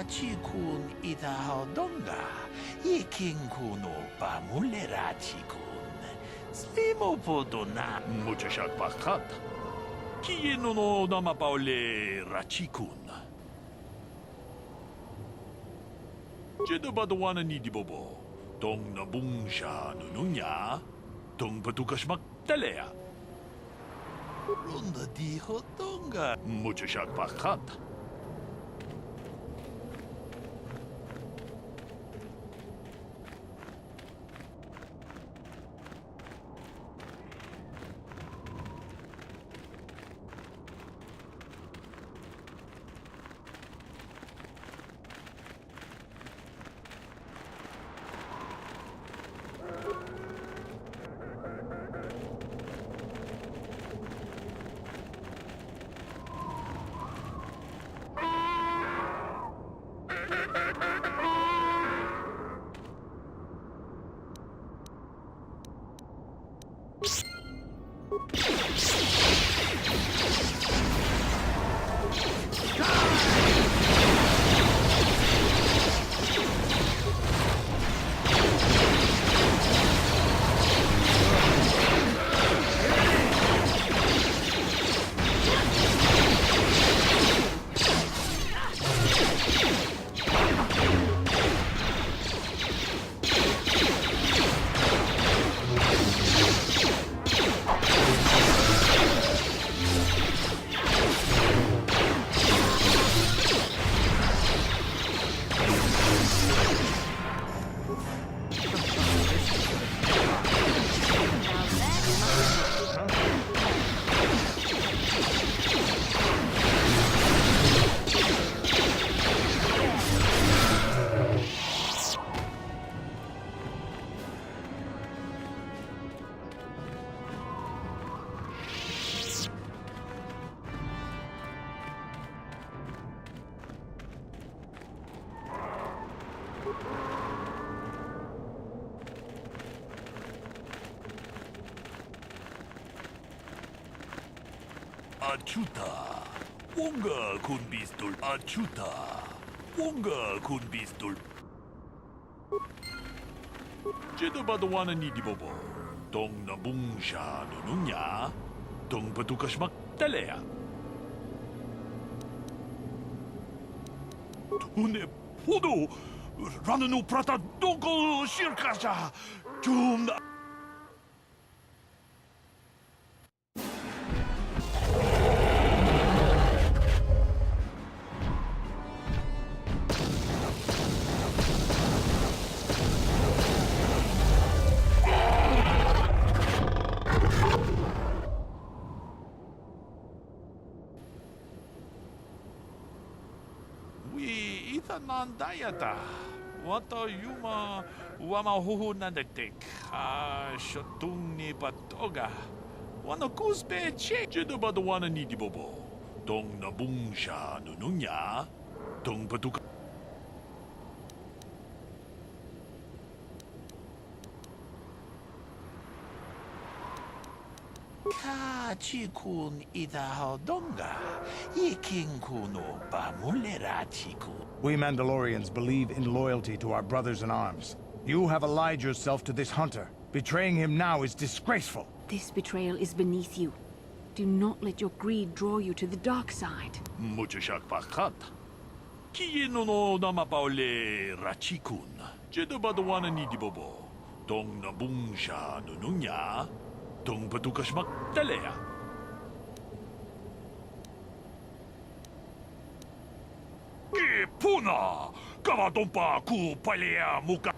Kachikun itahodonga, ikinkun opa mulerachikun. Slimopodo na muchashak pakat. Kieno no namapaule rachikun. Jedabadawana ni dibobo. Tong nabungsha nununya. Tong patukas magtalea. Runda di hodonga. Muchashak pakat. achuta. Wonga kun pistol achuta. Wonga kun pistol. Jedo badawana ni dibobo. Dong na bungsha nununya. Dong batukas magtalea. Tune podo. Rananu prata dongol shirkasha. Jum na. Nandayata. Wata yuma wamahuhu nandektek. Shotung ni patoga. Wana kuspe che. Jedo badawana ni dibobo. Dong na bungsha nununya. Dong patuka. Kachikun idahaldonga. Ikinkuno bamulera chiku. We Mandalorians believe in loyalty to our brothers in arms. You have allied yourself to this hunter. Betraying him now is disgraceful. This betrayal is beneath you. Do not let your greed draw you to the dark side. Muchashak pakat. Kieno no namapaule rachikun. Jedo badawana ni dibobo. Dong na bungsha nununya. Dong patukas magtalea. Puna! Kamatompa ku palea muka!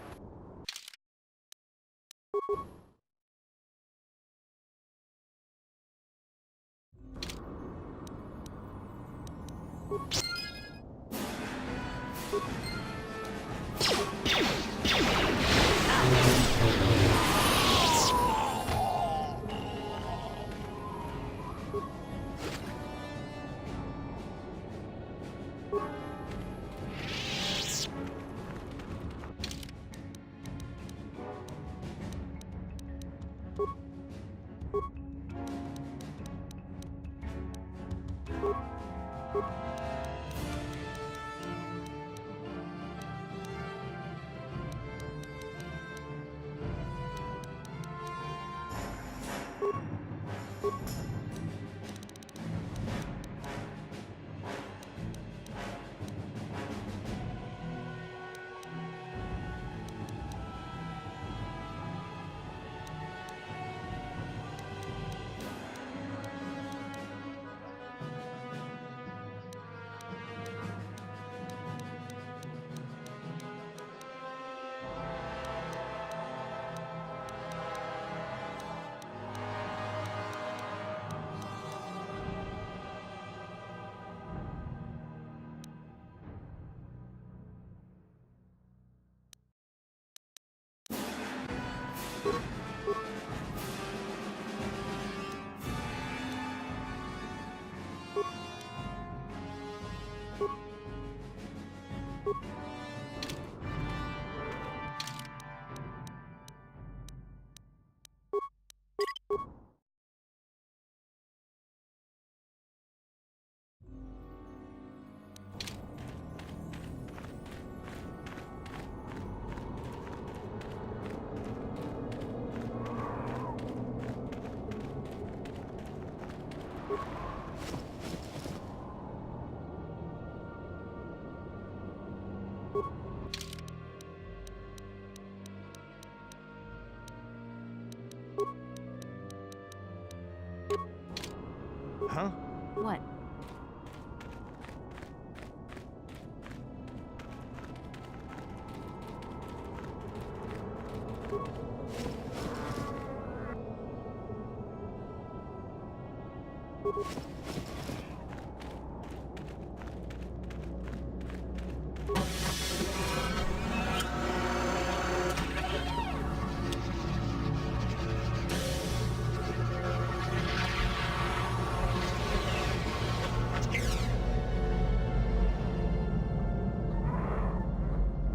Huh? What?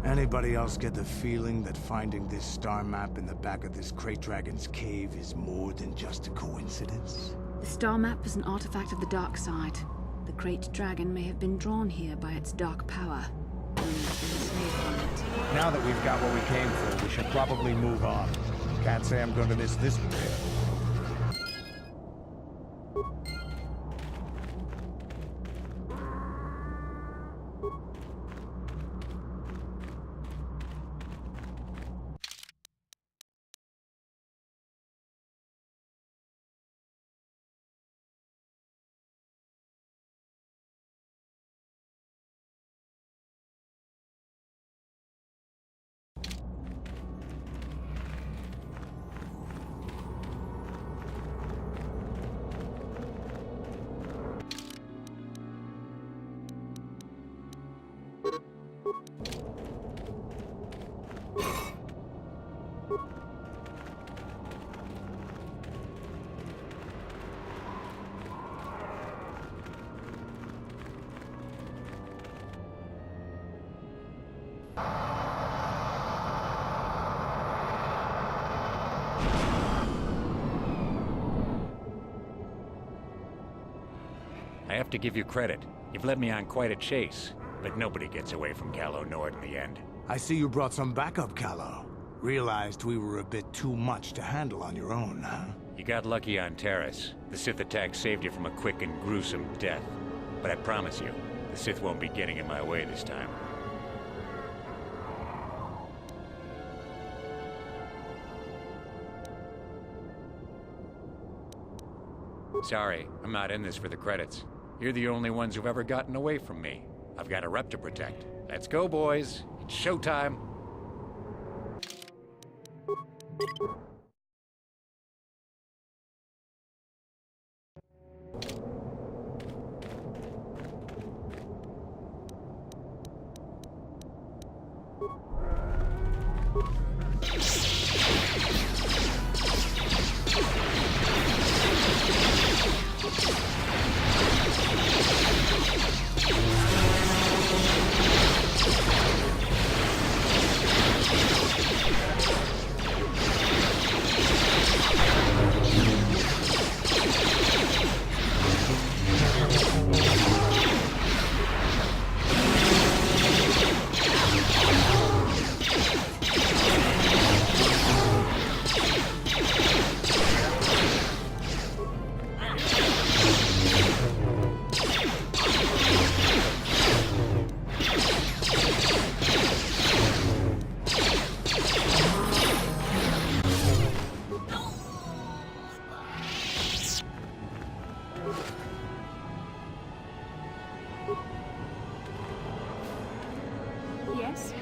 Anybody else get the feeling that finding this star map in the back of this Krayt Dragon's cave is more than just a coincidence? The star map is an artifact of the dark side. The great dragon may have been drawn here by its dark power. And enslaved on it. Now that we've got what we came for, we should probably move on. Can't say I'm going to miss this bit. I have to give you credit. You've led me on quite a chase, but nobody gets away from Calo Nord in the end. I see you brought some backup, Callow. Realized we were a bit too much to handle on your own, huh? You got lucky on Terrace. The Sith attack saved you from a quick and gruesome death. But I promise you, the Sith won't be getting in my way this time. Sorry, I'm not in this for the credits. You're the only ones who've ever gotten away from me. I've got a rep to protect. Let's go, boys. It's showtime. Yes?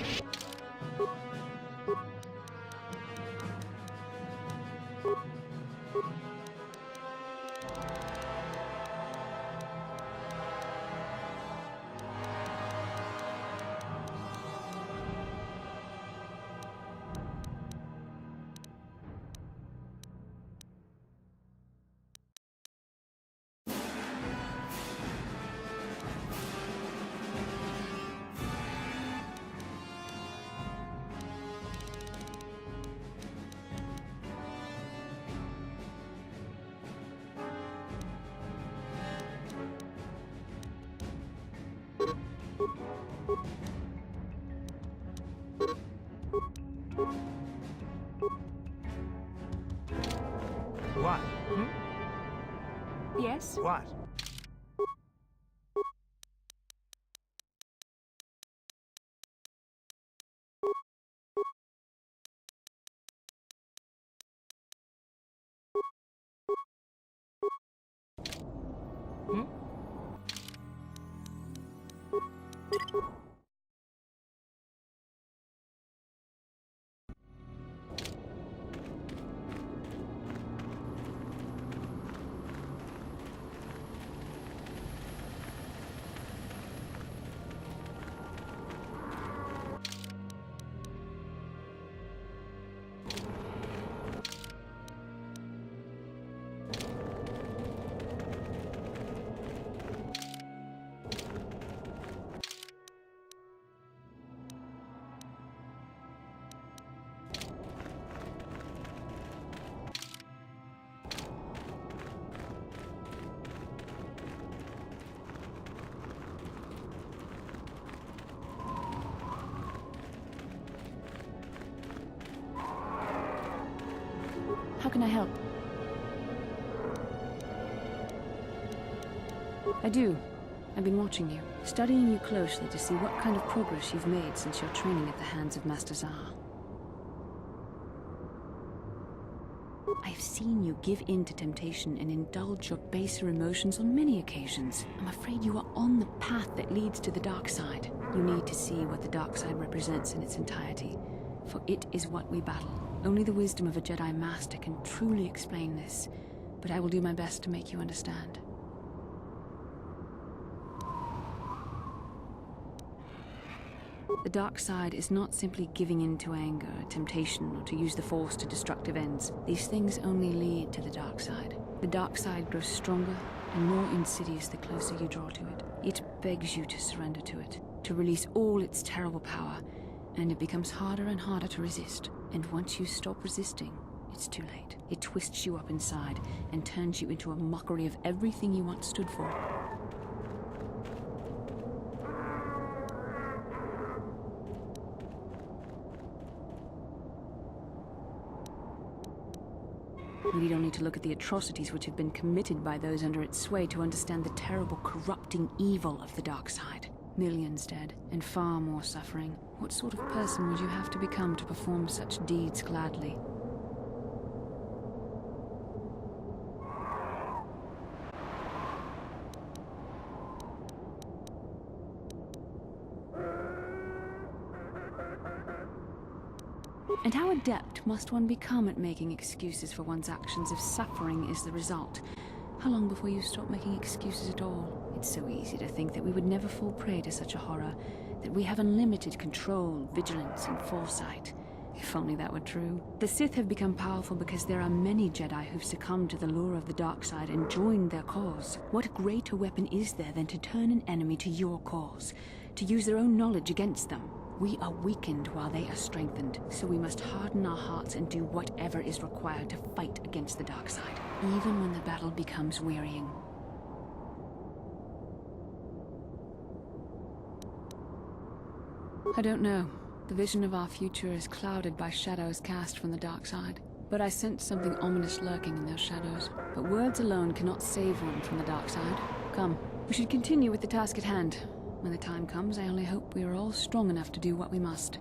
What? Yes? What? How can I help? I do. I've been watching you, studying you closely to see what kind of progress you've made since your training at the hands of Master Zahar. I've seen you give in to temptation and indulge your baser emotions on many occasions. I'm afraid you are on the path that leads to the dark side. You need to see what the dark side represents in its entirety, for it is what we battle. Only the wisdom of a Jedi Master can truly explain this, but I will do my best to make you understand. The dark side is not simply giving in to anger, temptation, or to use the Force to destructive ends. These things only lead to the dark side. The dark side grows stronger and more insidious the closer you draw to it. It begs you to surrender to it, to release all its terrible power, and it becomes harder and harder to resist. And once you stop resisting, it's too late. It twists you up inside and turns you into a mockery of everything you once stood for. We need only to look at the atrocities which have been committed by those under its sway to understand the terrible, corrupting evil of the dark side. Millions dead, and far more suffering. What sort of person would you have to become to perform such deeds gladly? And how adept must one become at making excuses for one's actions if suffering is the result? How long before you stop making excuses at all? It's so easy to think that we would never fall prey to such a horror, that we have unlimited control, vigilance, and foresight. If only that were true. The Sith have become powerful because there are many Jedi who've succumbed to the lure of the dark side and joined their cause. What greater weapon is there than to turn an enemy to your cause, to use their own knowledge against them? We are weakened while they are strengthened, so we must harden our hearts and do whatever is required to fight against the dark side, even when the battle becomes wearying. I don't know. The vision of our future is clouded by shadows cast from the dark side. But I sense something ominous lurking in those shadows. But words alone cannot save one from the dark side. Come, we should continue with the task at hand. When the time comes, I only hope we are all strong enough to do what we must.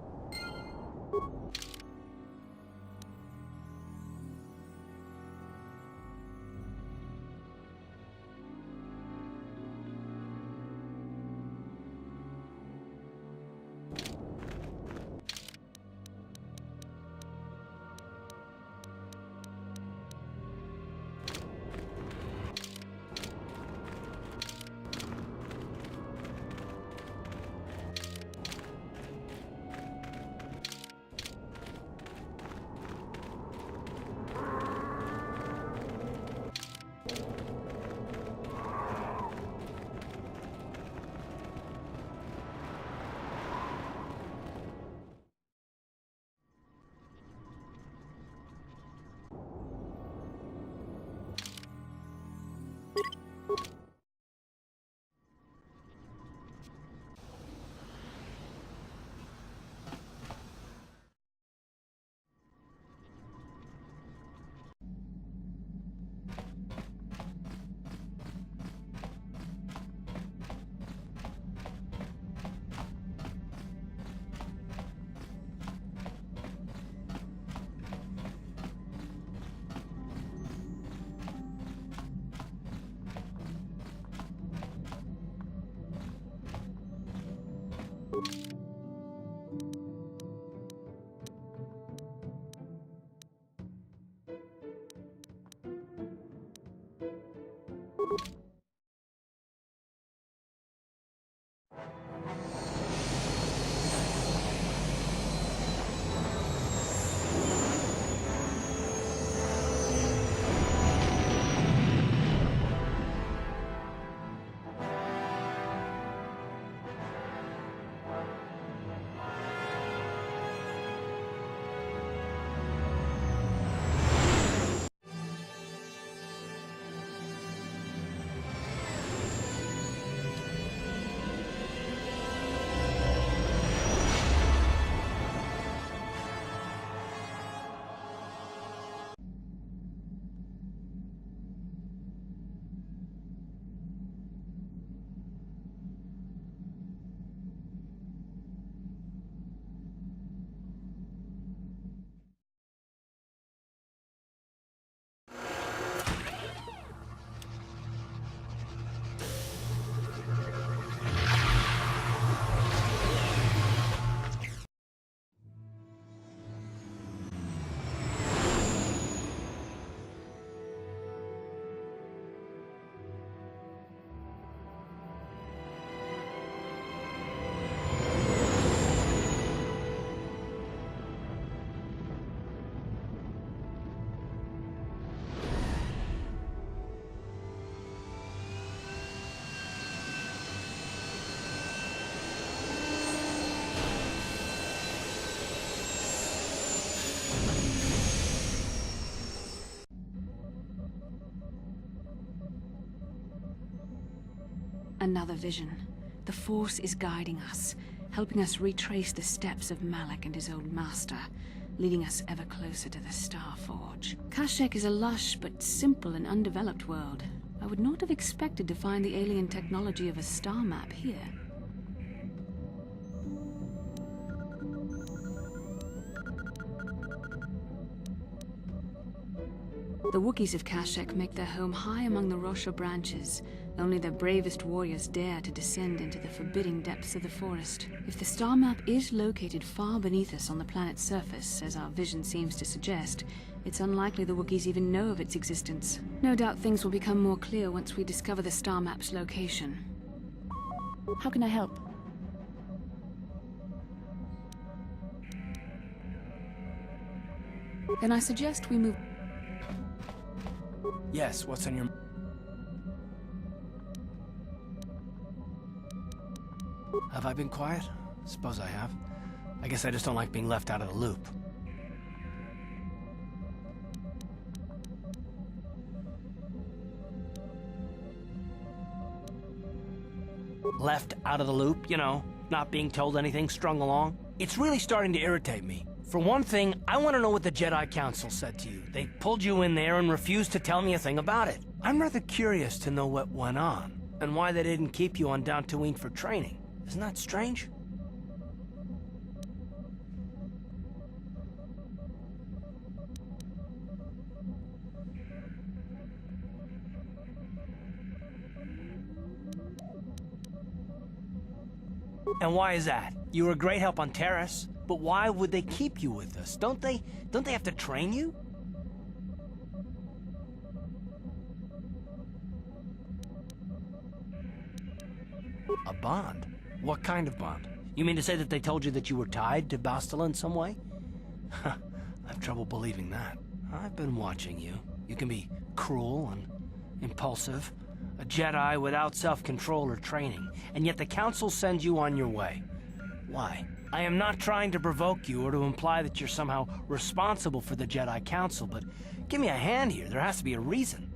Another vision. The Force is guiding us, helping us retrace the steps of Malak and his old master, leading us ever closer to the Star Forge. Kashyyyk is a lush but simple and undeveloped world. I would not have expected to find the alien technology of a star map here. The Wookiees of Kashyyyk make their home high among the Rosha branches. Only their bravest warriors dare to descend into the forbidding depths of the forest. If the star map is located far beneath us on the planet's surface, as our vision seems to suggest, it's unlikely the Wookiees even know of its existence. No doubt things will become more clear once we discover the star map's location. How can I help? Then I suggest we move... Yes, what's on your... Have I been quiet? Suppose I have. I guess I just don't like being left out of the loop. Left out of the loop, you know, not being told anything, strung along. It's really starting to irritate me. For one thing, I want to know what the Jedi Council said to you. They pulled you in there and refused to tell me a thing about it. I'm rather curious to know what went on, and why they didn't keep you on Dantooine for training. Isn't that strange? And why is that? You were a great help on Terrace, but why would they keep you with us? Don't they have to train you? A bond? What kind of bond? You mean to say that they told you that you were tied to Bastila in some way? I have trouble believing that. I've been watching you. You can be cruel and impulsive, a Jedi without self-control or training, and yet the Council sends you on your way. Why? I am not trying to provoke you or to imply that you're somehow responsible for the Jedi Council, but give me a hand here. There has to be a reason.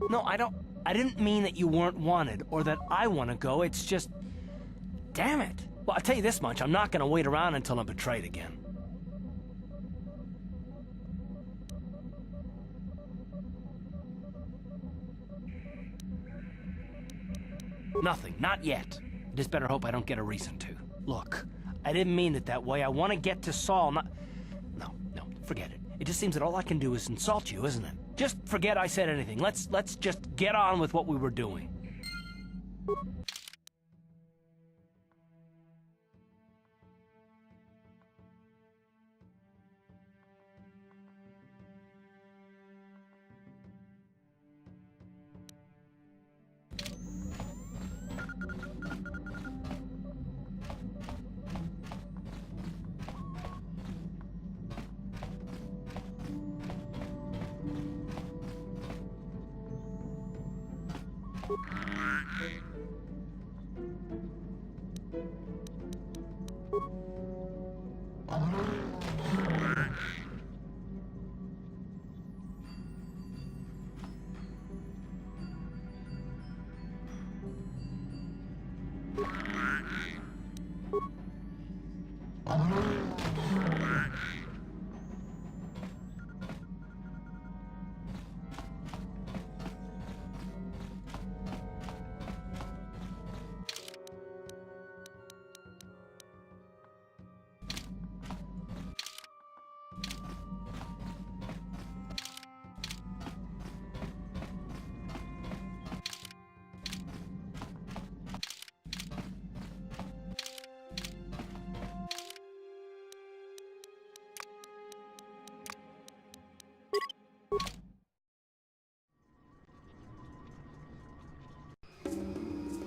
No, I didn't mean that you weren't wanted, or that I want to go, it's just... Damn it! Well, I'll tell you this much, I'm not gonna wait around until I'm betrayed again. Nothing, not yet. I just better hope I don't get a reason to. Look, I didn't mean it that way, I want to get to Saul, not... No, forget it. It just seems that all I can do is insult you, isn't it? Just forget I said anything. Let's just get on with what we were doing.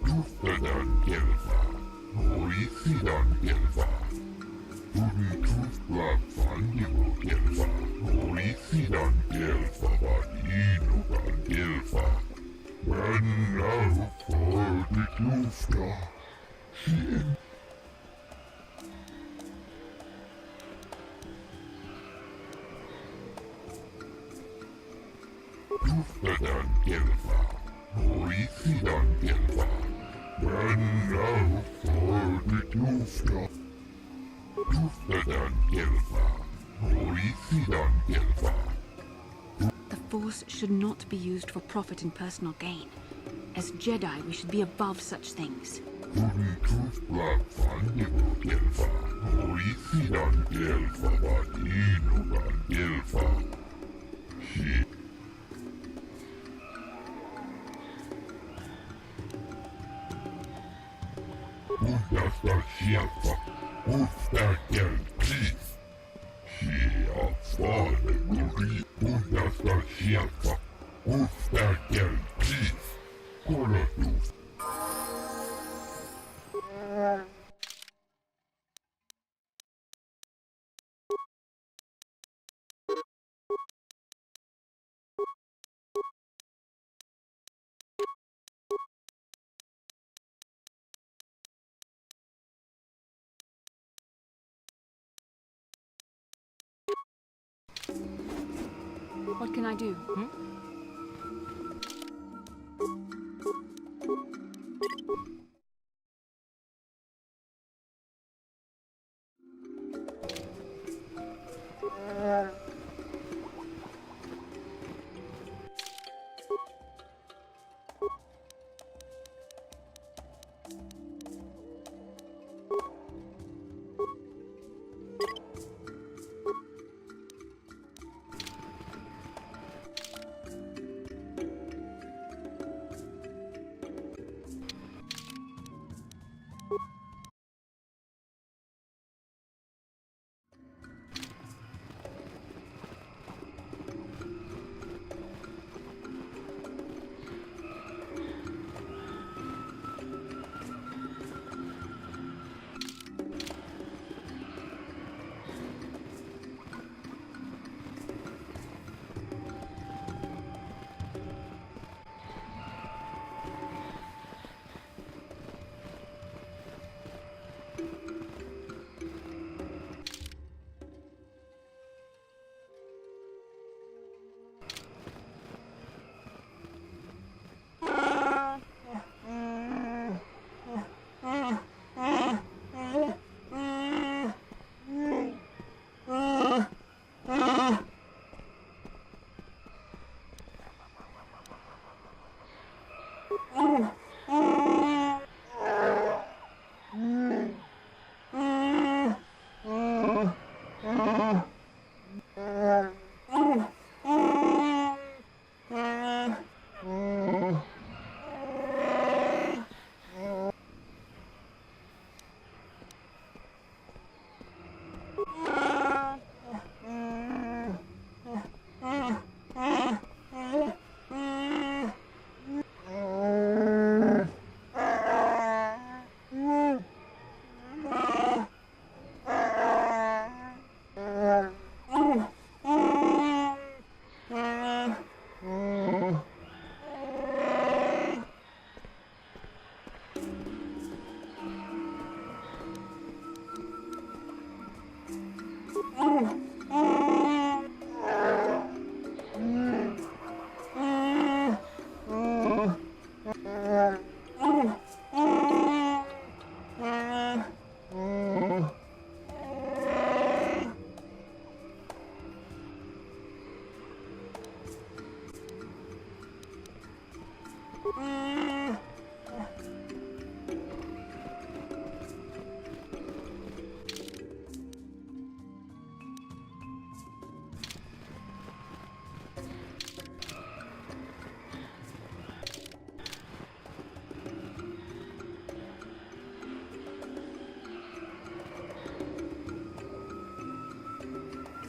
Tuftadan Gelfa, Horisidan Gelfa, Tufla Fandigo Gelfa, Horisidan Gelfa, Vadinugan Gelfa, When lufta. Luftadan elva. Noisidan elva. Bränna farligt lufta. Luftadan elva. Noisidan elva. The Force should not be used for profit and personal gain. As Jedi, we should be above such things. Kunitufla fannigo elva. Noisidan elva. Vadinugan elva. Uhdasta sieltä, uhtakel kiis. Hia faaneguri, uhdasta sieltä, uhtakel kiis. Korotus. What can I do?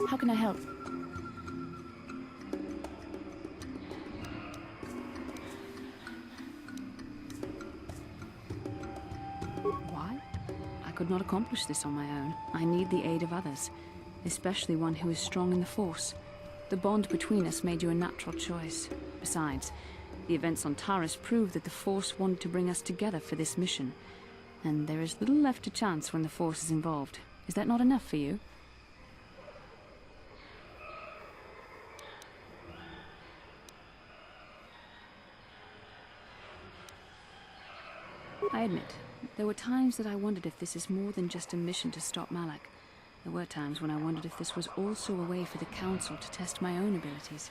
How can I help? Why? I could not accomplish this on my own. I need the aid of others, especially one who is strong in the Force. The bond between us made you a natural choice. Besides, The events on Taris prove that the Force wanted to bring us together for this mission. And there is little left to chance when the Force is involved. Is that not enough for you? I admit, there were times that I wondered if this is more than just a mission to stop Malak. There were times when I wondered if this was also a way for the Council to test my own abilities.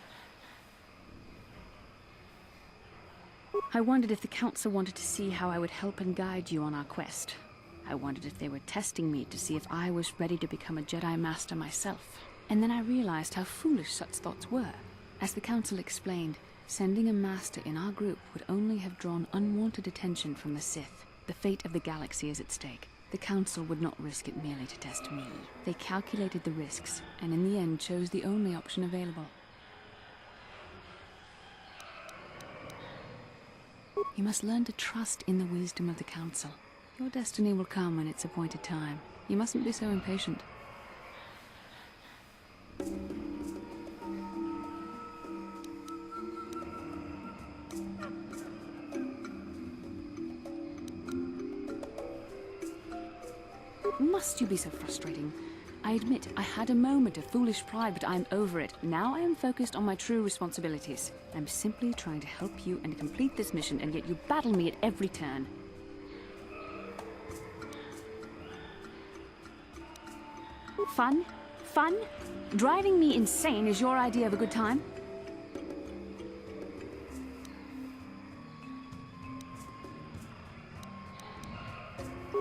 I wondered if the Council wanted to see how I would help and guide you on our quest. I wondered if they were testing me to see if I was ready to become a Jedi Master myself. And then I realized how foolish such thoughts were. As the Council explained, sending a Master in our group would only have drawn unwanted attention from the Sith. The fate of the galaxy is at stake. The Council would not risk it merely to test me. They calculated the risks, and in the end chose the only option available. You must learn to trust in the wisdom of the Council. Your destiny will come when its appointed time. You mustn't be so impatient. Must you be so frustrating? I admit I had a moment of foolish pride, but I'm over it. Now I am focused on my true responsibilities. I'm simply trying to help you and complete this mission, and yet you battle me at every turn. Fun? Fun? Driving me insane is your idea of a good time?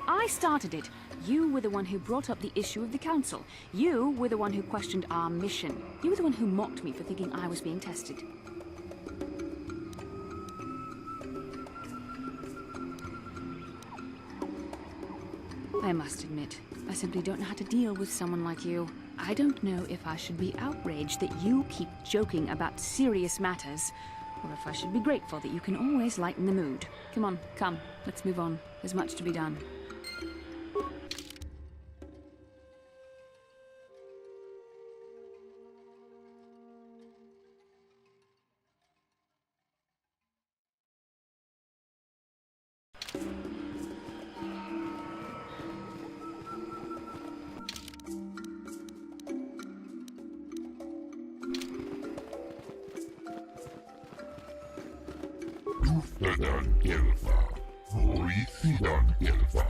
I started it. You were the one who brought up the issue of the Council. You were the one who questioned our mission. You were the one who mocked me for thinking I was being tested. I must admit, I simply don't know how to deal with someone like you. I don't know if I should be outraged that you keep joking about serious matters, or if I should be grateful that you can always lighten the mood. Come on, come, let's move on. There's much to be done. Tuftadan Gelfa, Horisidan Gelfa.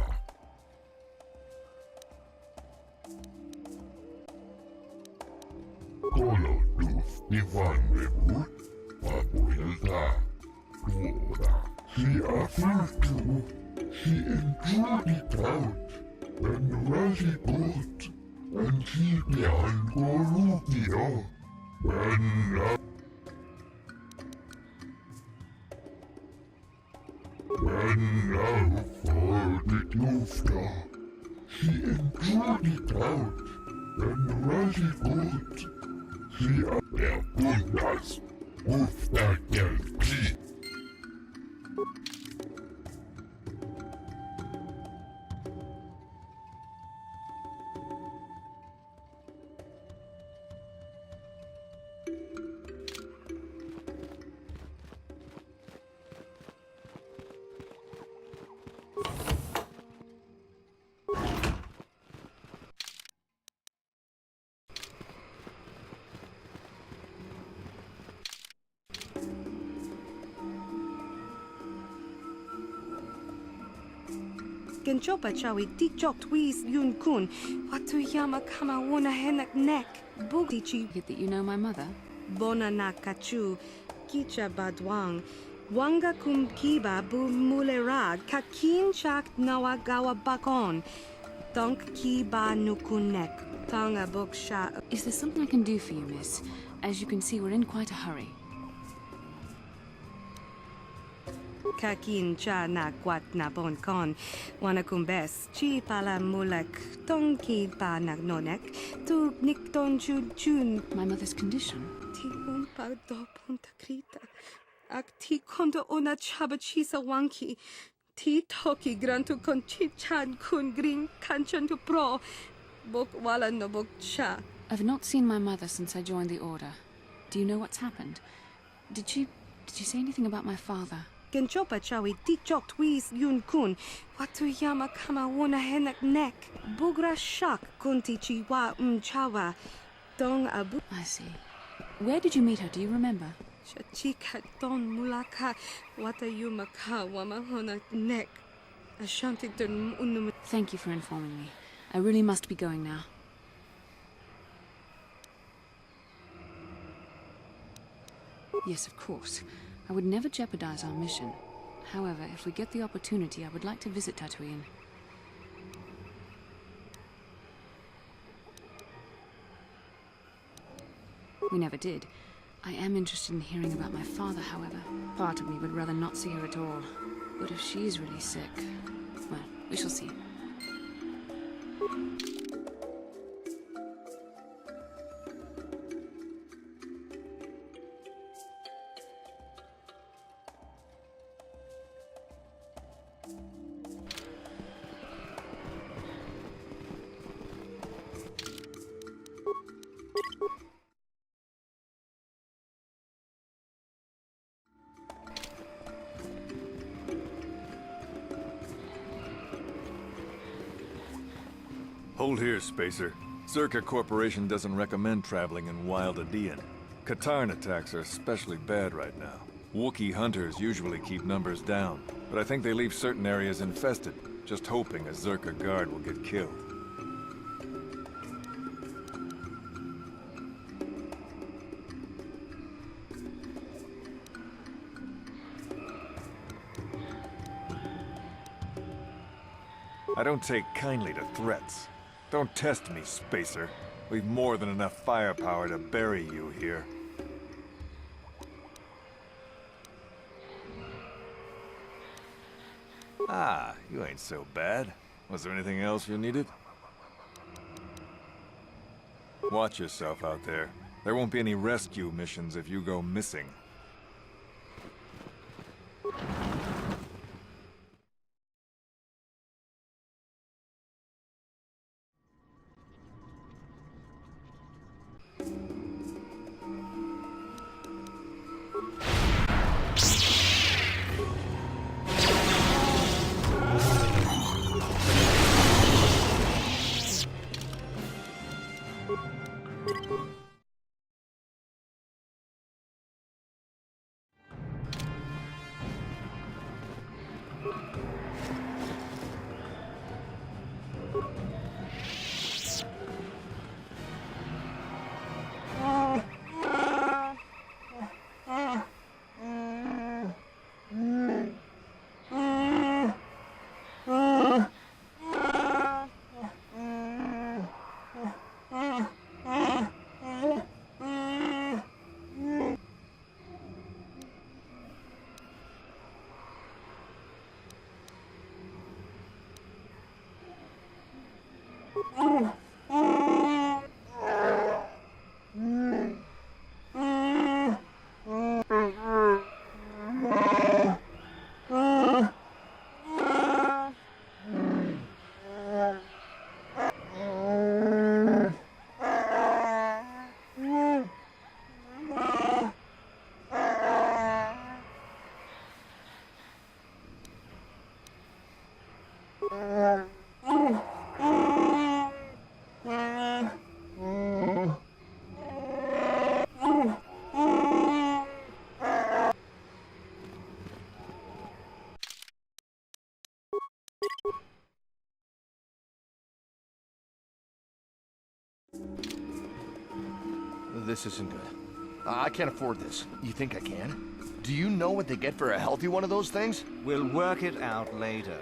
Kolo Duf Divan Rebut, Papuelta, Tuora. She afirtu, she endured it out, and Razi Gut, and she behind Gorubio, and when now for the Lufta, she endured it out, and Razi Gut, she der Bundas, Ufta Gelpi. Genchopa chawi tikchok twis yun kun. Watu yama kama wona henak nek. Bugtichi That you know my mother? bona na kachu. Kicha badwang. Wanga kum kiba bu mulera. Kakin chak nawagawa bakon. Donk kiba nukunek. Tanga boksha. Is there something I can do for you, miss? As you can see, we're in quite a hurry. Kakin cha na kwat na bon kon. Wanakum bes. Chi pala mulek. Tonki pa nagnonek. Tu nikton chun. My mother's condition? Ti un pa do punta krita. Ak ti kondo ona chaba chisa wanki. Ti toki grantu kon chichan kun green kanchan tu pro. Bok wala no bok cha. I've not seen my mother since I joined the Order. Do you know what's happened? Did she Did you say anything about my father? Genchopa chawi tikchok twis yun kun. Watu yama kama wona henak nek. Bugra shak kunti chiwa chawa. Dong abu I see. Where did you meet her? Do you remember? chika don mulaka. Wata yumaka wama hona nek. Ashanti dun unum. Thank you for informing me. I really must be going now. Yes, of course. I would never jeopardize our mission. However, if we get the opportunity, I would like to visit Tatooine. We never did. I am interested in hearing about my father, however. Part of me would rather not see her at all. But if she's really sick, well, we shall see. Hold here, Spacer. Zerka Corporation doesn't recommend traveling in Wild Adean. Katarn attacks are especially bad right now. Wookiee hunters usually keep numbers down, but I think they leave certain areas infested, just hoping a Zerka guard will get killed. I don't take kindly to threats. Don't test me, Spacer. We've more than enough firepower to bury you here. Ah, you ain't so bad. Was there anything else you needed? Watch yourself out there. There won't be any rescue missions if you go missing. This isn't good. I can't afford this. You think I can? Do you know what they get for a healthy one of those things? We'll work it out later.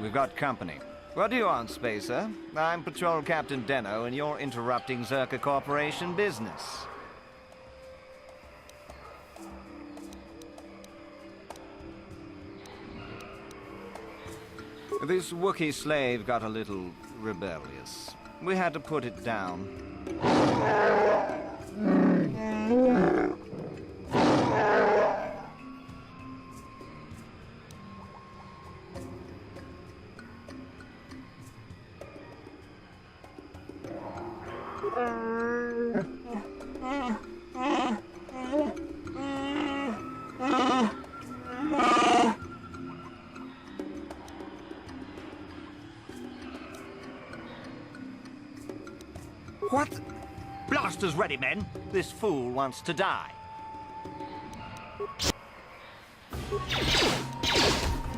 We've got company. What do you want, Spacer? I'm Patrol Captain Deno, and you're interrupting Zerka Corporation business. This Wookiee slave got a little rebellious. We had to put it down. Holsters ready, men. This fool wants to die.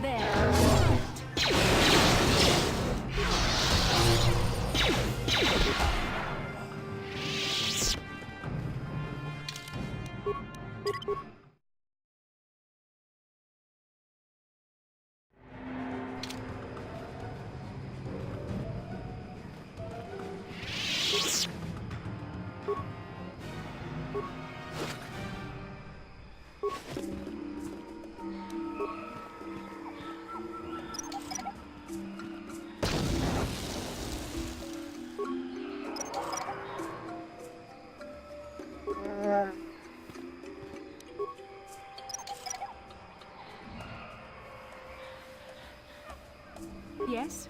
There. Yes?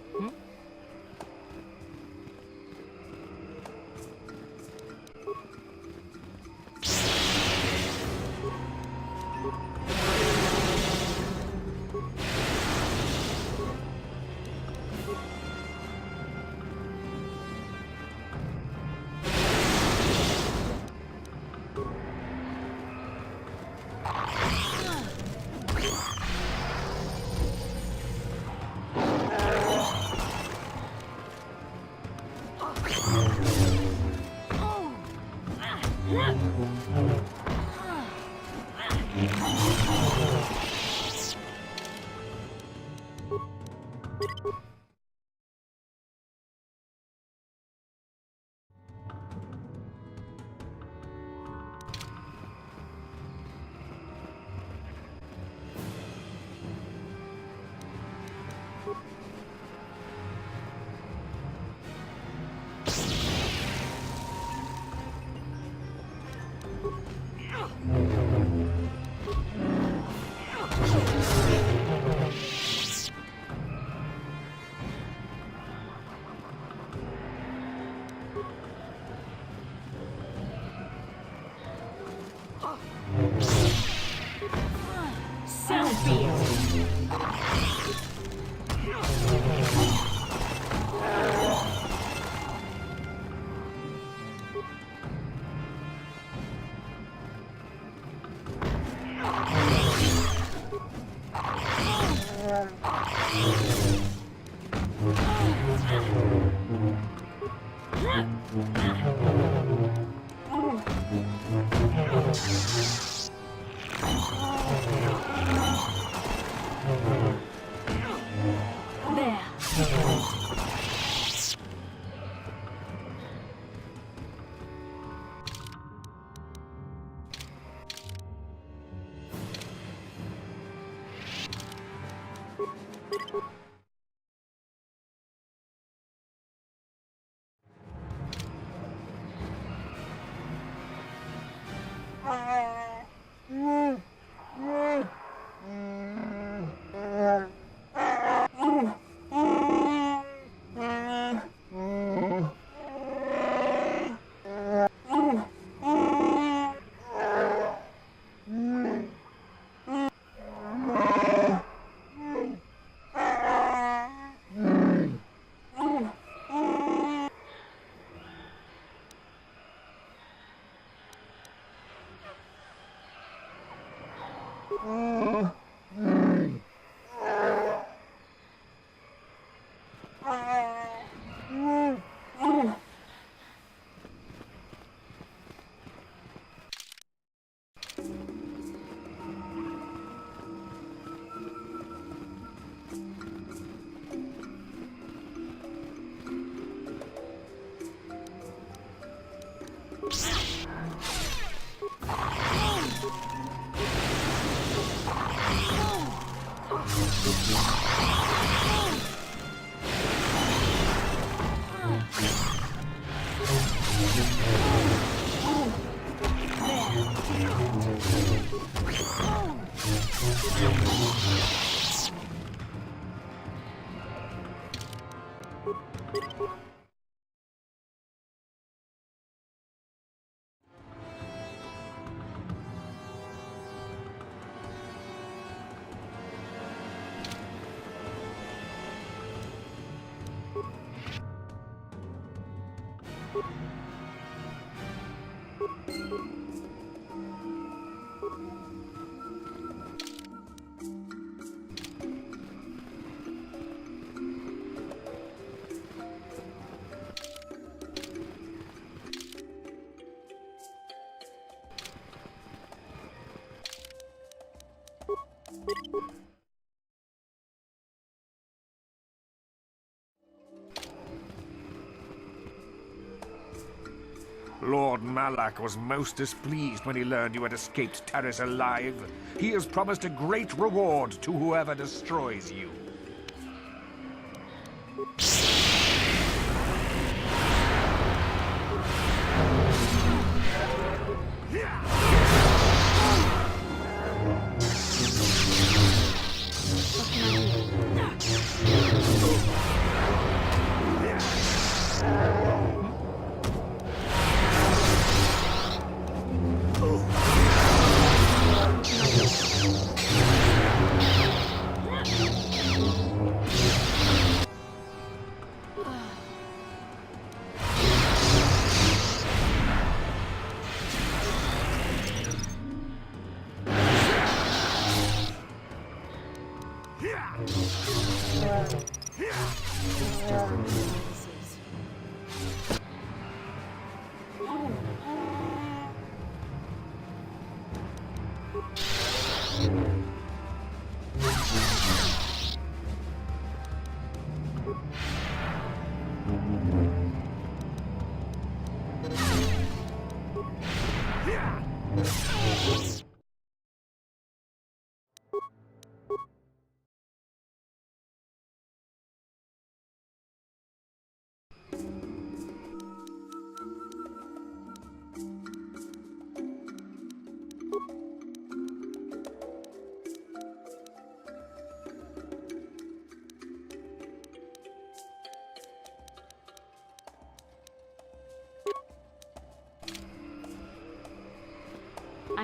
Lord Malak was most displeased when he learned you had escaped Taris alive. He has promised a great reward to whoever destroys you.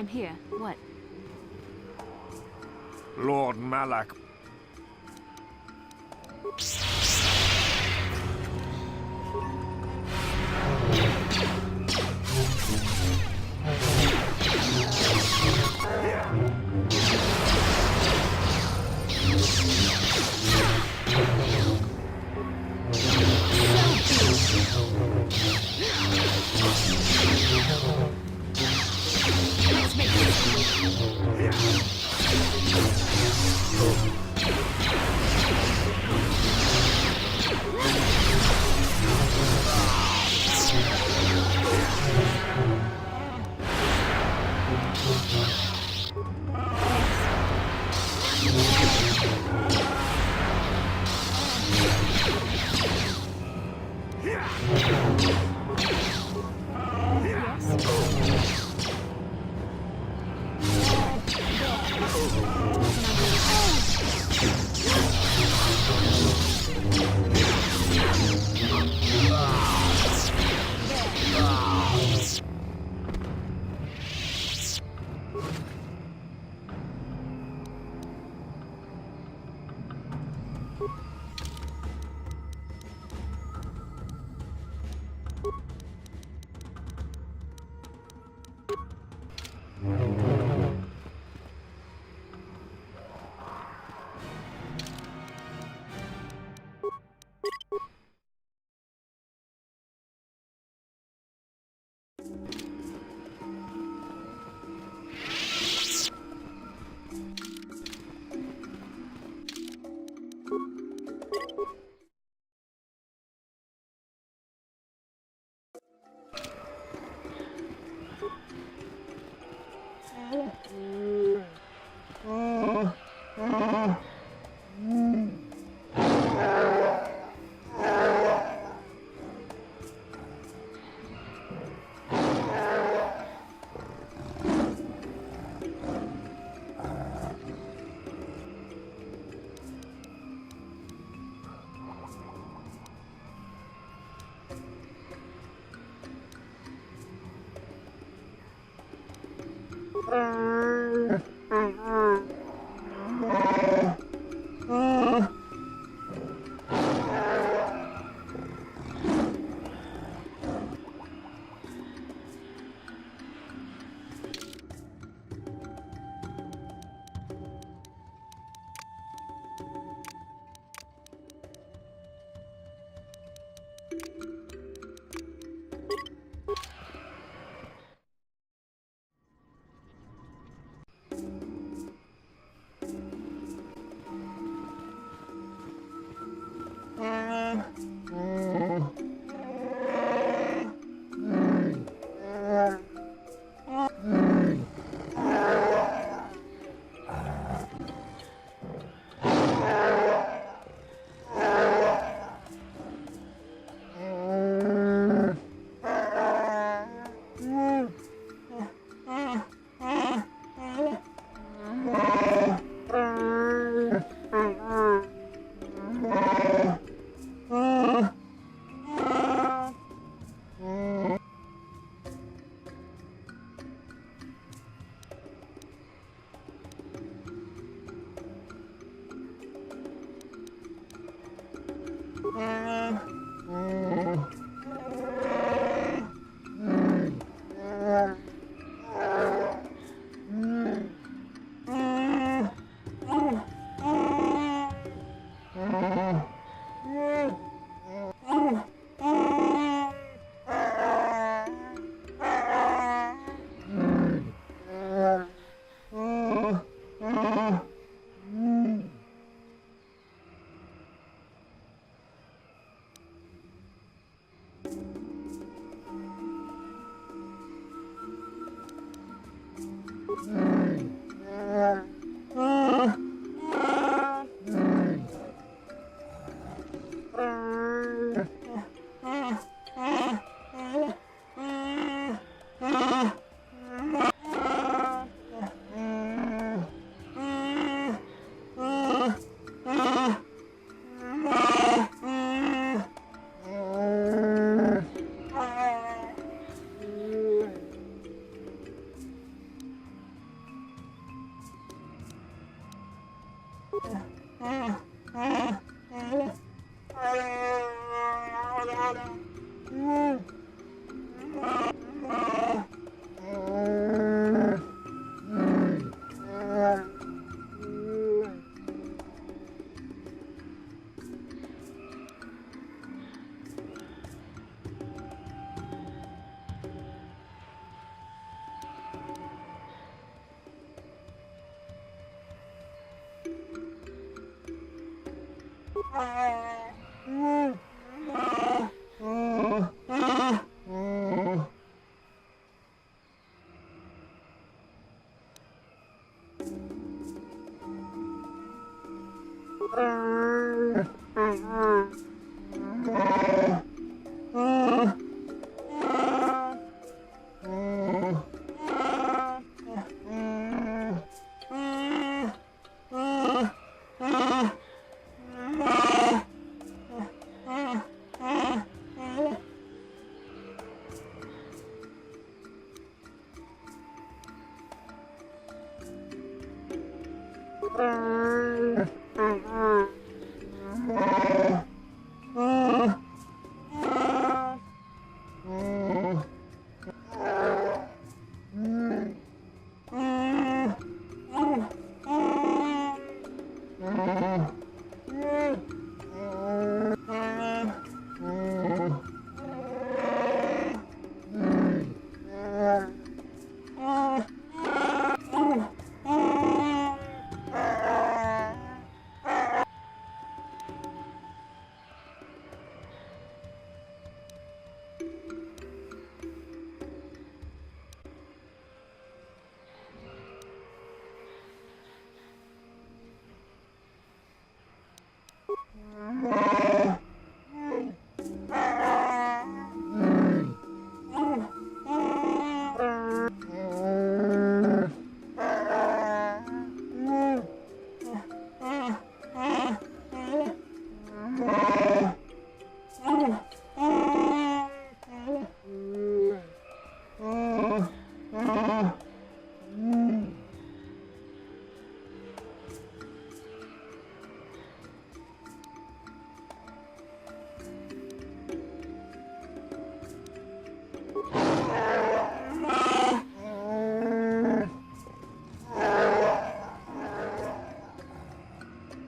I'm here. What? Lord Malak.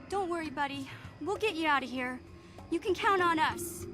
Don't worry, buddy. We'll get you out of here. You can count on us.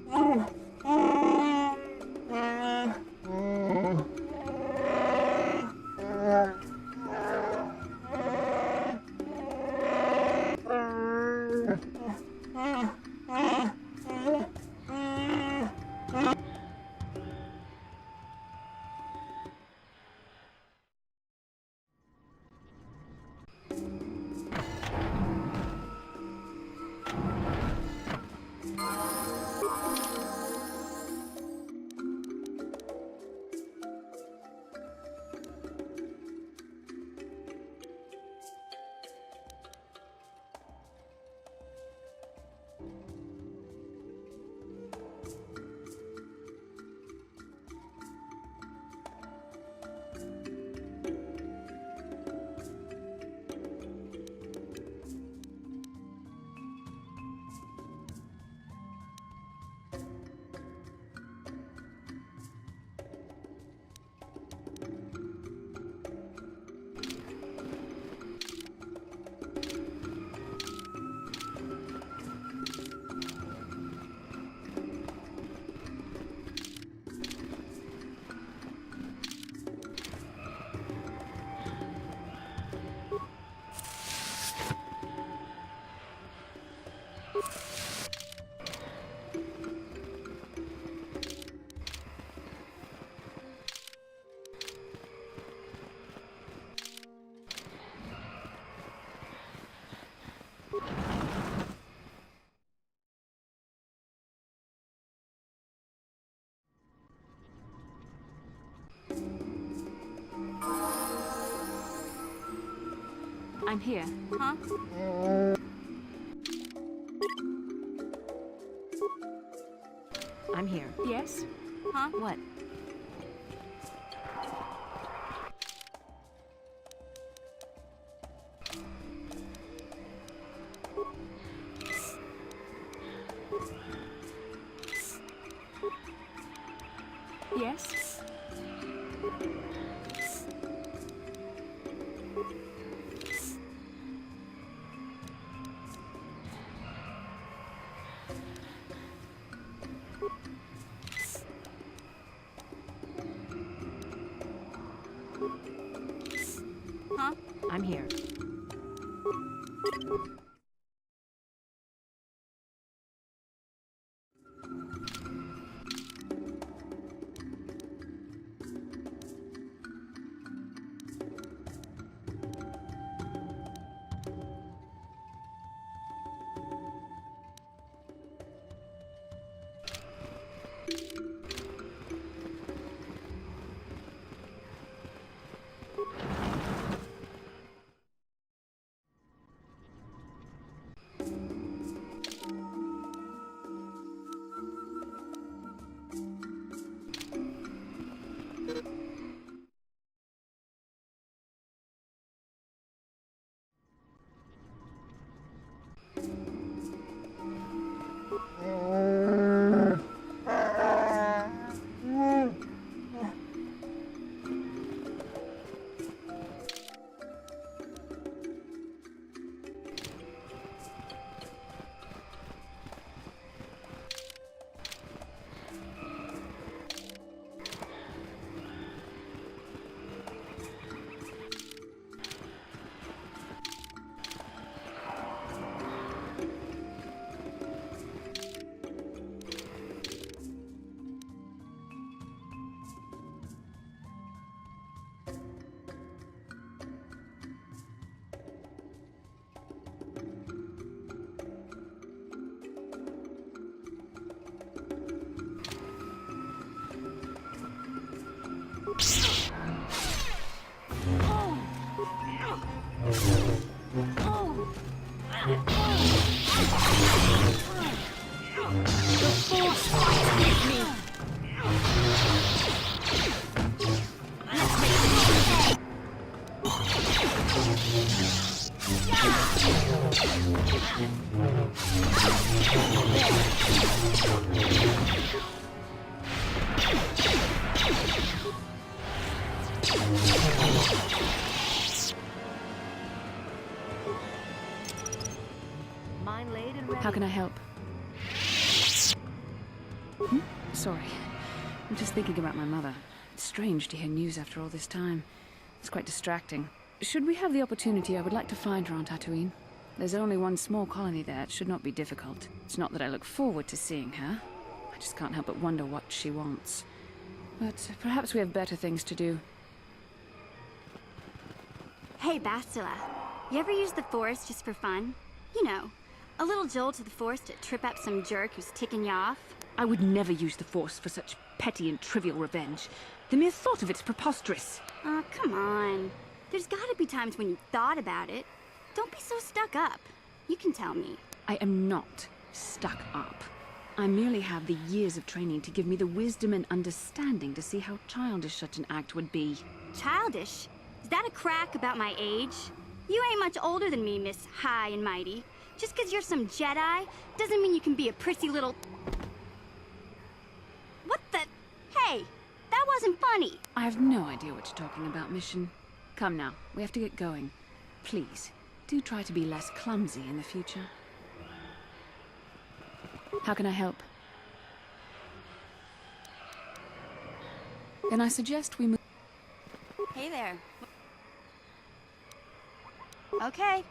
I'm here. Huh? I'm here. Yes? Huh? What? Yes? Huh? I'm here. Mine laid and ready. How can I help? Sorry. I'm just thinking about my mother. It's strange to hear news after all this time. It's quite distracting. Should we have the opportunity, I would like to find her on Tatooine. There's only one small colony there. It should not be difficult. It's not that I look forward to seeing her. I just can't help but wonder what she wants. But perhaps we have better things to do. Hey, Bastila. You ever use the Force just for fun? You know, a little jolt to the Force to trip up some jerk who's ticking you off? I would never use the Force for such petty and trivial revenge. The mere thought of it's preposterous. Oh, come on. There's gotta be times when you've thought about it. Don't be so stuck up. You can tell me. I am not stuck up. I merely have the years of training to give me the wisdom and understanding to see how childish such an act would be. Childish? Is that a crack about my age? You ain't much older than me, Miss High and Mighty. Just 'cause you're some Jedi doesn't mean you can be a prissy little... What the... Hey, that wasn't funny. I have no idea what you're talking about, Mission. Come now, we have to get going. Please, do try to be less clumsy in the future. How can I help? Then I suggest we move... Hey there. Okay.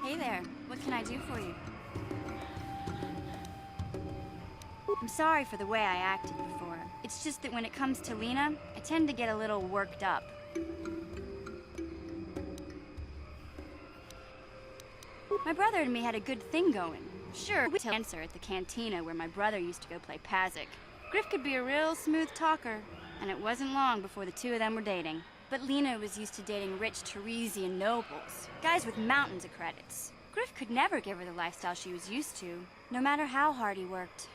Hey there, what can I do for you? I'm sorry for the way I acted before. It's just that when it comes to Lena, I tend to get a little worked up. My brother and me had a good thing going. Sure, we answer at the cantina where my brother used to go play Pazic. Griff could be a real smooth talker, and it wasn't long before the two of them were dating. But Lena was used to dating rich Teresian nobles, guys with mountains of credits. Griff could never give her the lifestyle she was used to, no matter how hard he worked.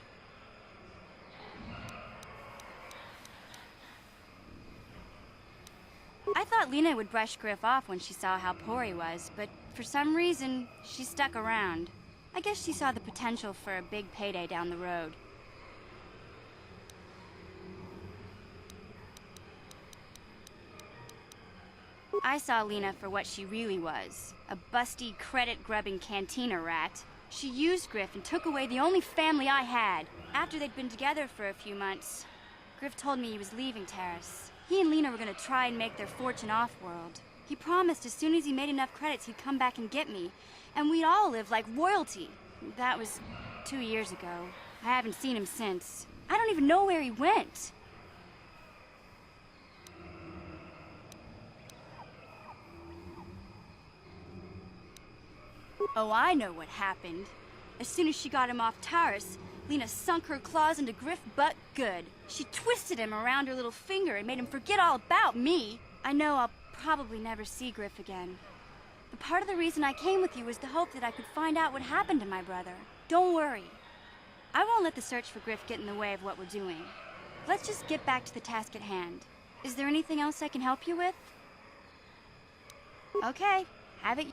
I thought Lena would brush Griff off when she saw how poor he was, but for some reason, she stuck around. I guess she saw the potential for a big payday down the road. I saw Lena for what she really was, a busty, credit-grubbing cantina rat. She used Griff and took away the only family I had. After they'd been together for a few months, Griff told me he was leaving Terrace. He and Lena were gonna try and make their fortune off-world. He promised as soon as he made enough credits he'd come back and get me, and we'd all live like royalty. That was 2 years ago. I haven't seen him since. I don't even know where he went. Oh, I know what happened. As soon as she got him off Taurus, Lena sunk her claws into Griff butt good. She twisted him around her little finger and made him forget all about me. I know I'll probably never see Griff again. But part of the reason I came with you was the hope that I could find out what happened to my brother. Don't worry. I won't let the search for Griff get in the way of what we're doing. Let's just get back to the task at hand. Is there anything else I can help you with? Okay, have it.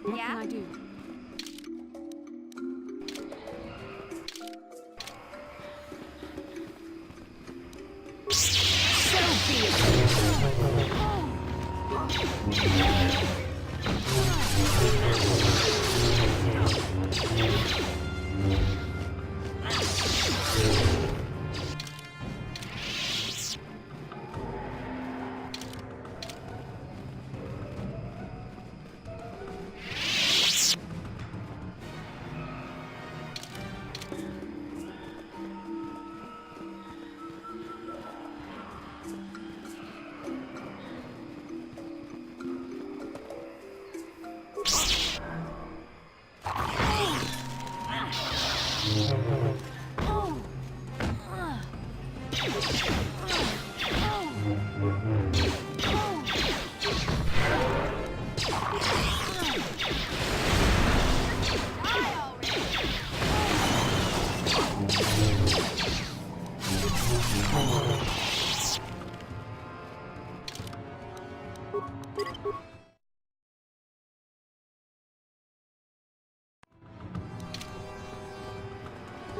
What can I do? So be it.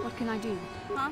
What can I do? Huh?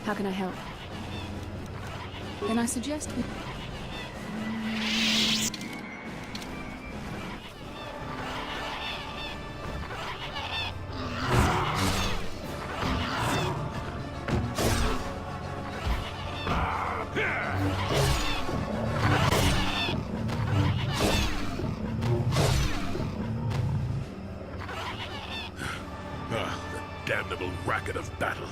How can I help? Then I suggest we... The damnable racket of battle.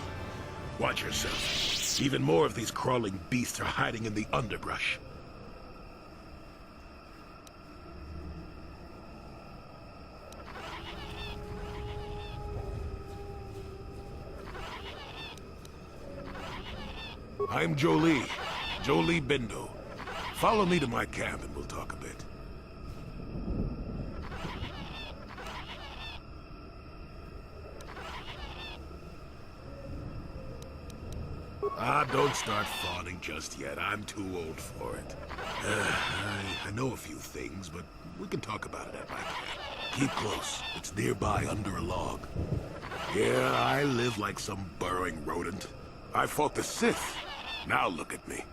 Watch yourself. Even more of these crawling beasts are hiding in the underbrush. I'm Jolie. Jolie Bindo. Follow me to my camp and we'll talk a bit. Don't start fawning just yet. I'm too old for it. I know a few things, but we can talk about it at my camp. Keep close. It's nearby under a log. Yeah, I live like some burrowing rodent. I fought the Sith. Now look at me.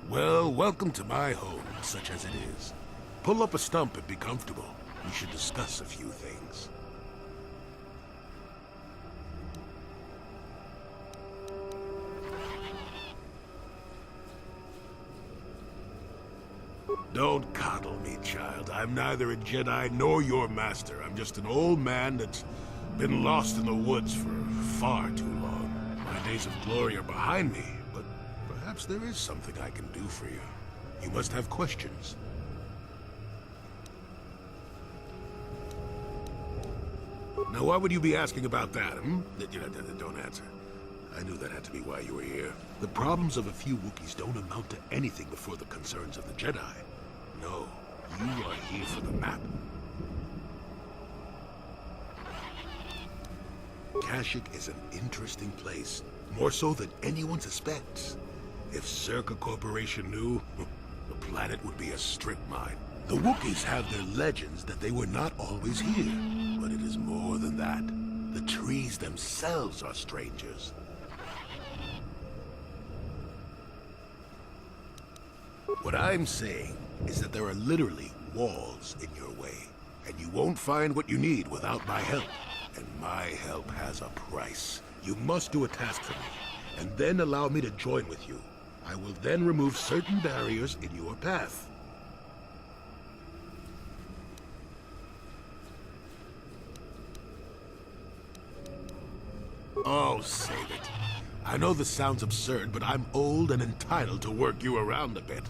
Well, welcome to my home, such as it is. Pull up a stump and be comfortable. We should discuss a few things. Don't coddle me, child. I'm neither a Jedi nor your master. I'm just an old man that's been lost in the woods for far too long. My days of glory are behind me, but perhaps there is something I can do for you. You must have questions. Now, why would you be asking about that, Don't answer. I knew that had to be why you were here. The problems of a few Wookiees don't amount to anything before the concerns of the Jedi. No, you are here for the map. Kashyyyk is an interesting place, more so than anyone suspects. If Czerka Corporation knew, the planet would be a strip mine. The Wookiees have their legends that they were not always here, but it is more than that. The trees themselves are strangers. What I'm saying is that there are literally walls in your way, and you won't find what you need without my help. And my help has a price. You must do a task for me, and then allow me to join with you. I will then remove certain barriers in your path. Oh, save it. I know this sounds absurd, but I'm old and entitled to work you around a bit.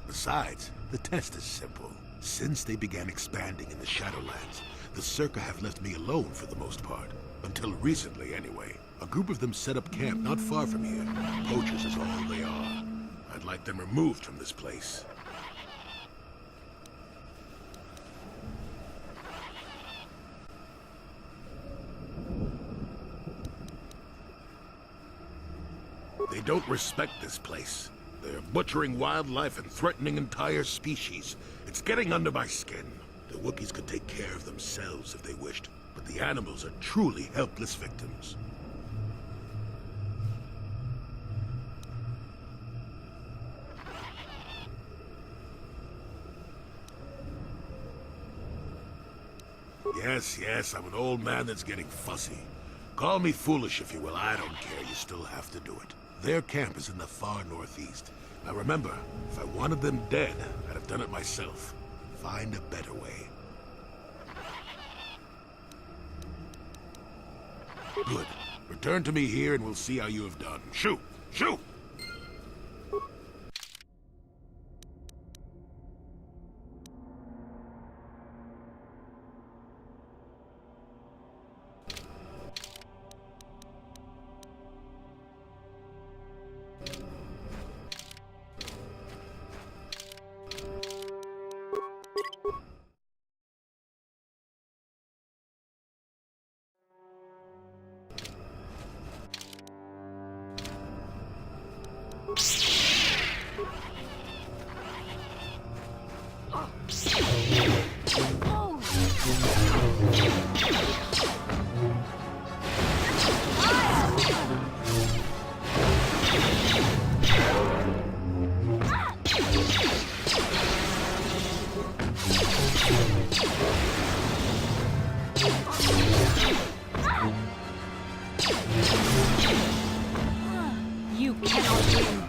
Besides, the test is simple. Since they began expanding in the Shadowlands, the Czerka have left me alone for the most part. Until recently, anyway. A group of them set up camp not far from here. Poachers is all they are. I'd like them removed from this place. They don't respect this place. They're butchering wildlife and threatening entire species. It's getting under my skin. The Wookiees could take care of themselves if they wished, but the animals are truly helpless victims. Yes, I'm an old man that's getting fussy. Call me foolish if you will, I don't care, you still have to do it. Their camp is in the far northeast. Now remember, if I wanted them dead, I'd have done it myself. Find a better way. Good. Return to me here and we'll see how you have done. Shoot! Shoot! You cannot win.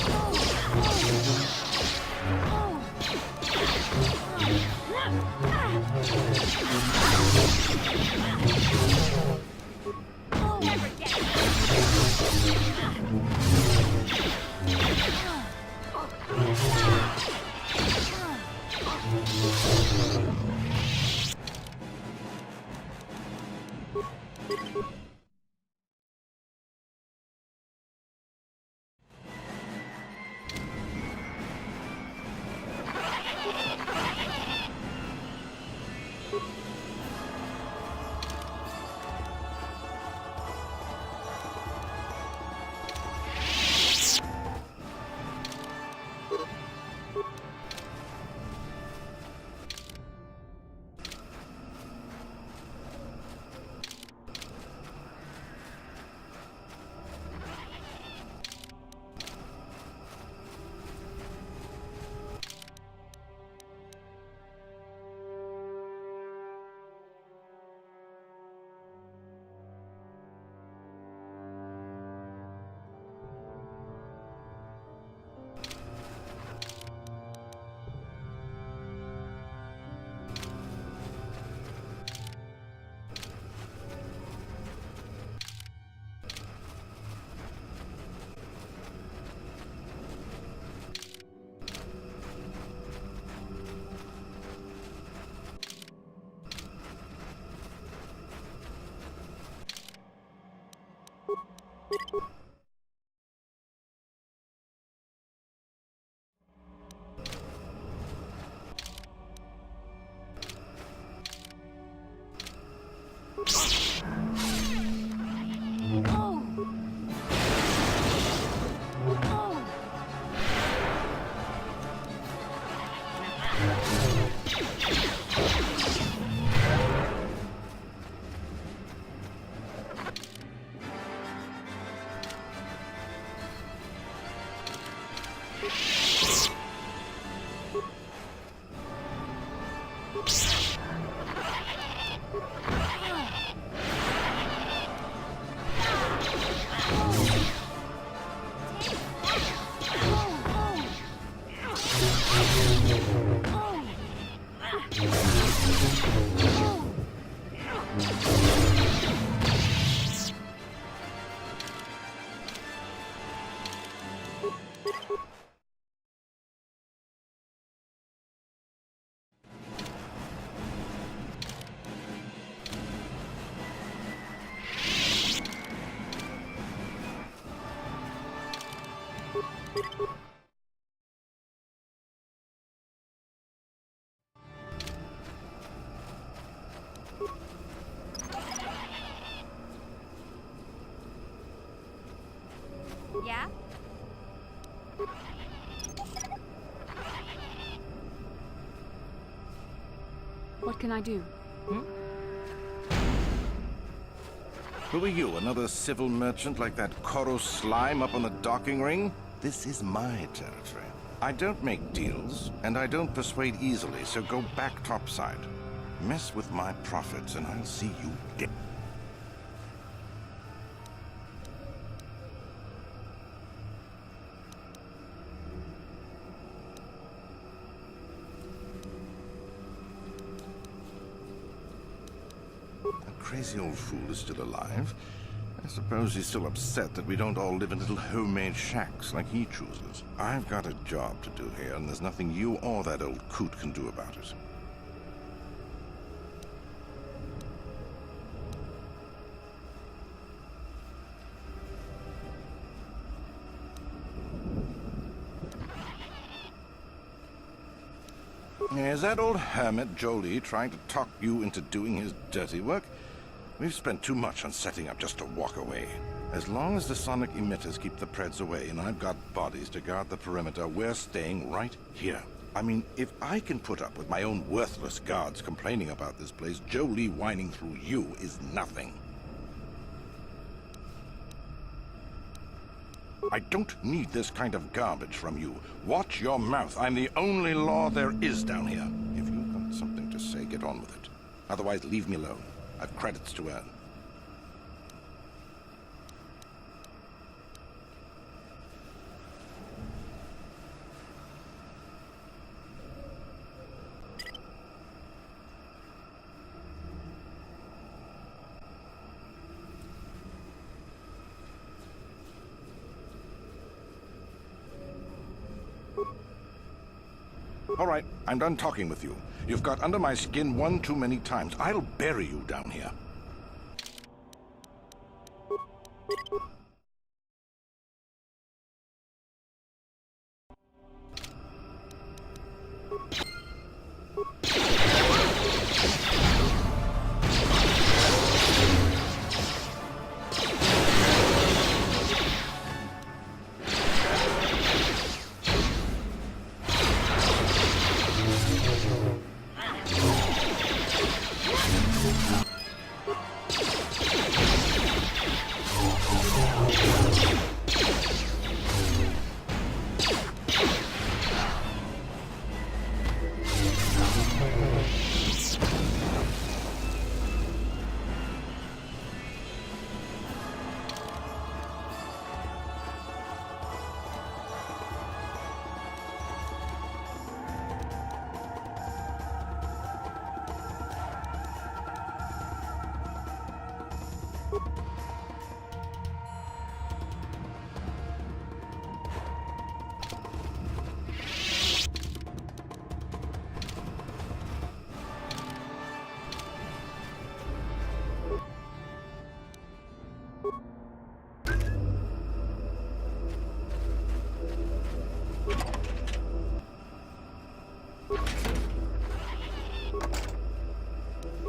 Oh! Yeah? What can I do? Who are you, another civil merchant like that Koros slime up on the docking ring? This is my territory. I don't make deals, and I don't persuade easily, so go back topside. Mess with my profits, and I'll see you dead. Crazy old fool is still alive. I suppose he's still upset that we don't all live in little homemade shacks like he chooses. I've got a job to do here, and there's nothing you or that old coot can do about it. Is that old hermit Jolie trying to talk you into doing his dirty work? We've spent too much on setting up just to walk away. As long as the sonic emitters keep the Preds away and I've got bodies to guard the perimeter, we're staying right here. I mean, if I can put up with my own worthless guards complaining about this place, Jolie whining through you is nothing. I don't need this kind of garbage from you. Watch your mouth. I'm the only law there is down here. If you've got something to say, get on with it. Otherwise, leave me alone. I've credits to earn. You All right, I'm done talking with you. You've got under my skin one too many times. I'll bury you down here.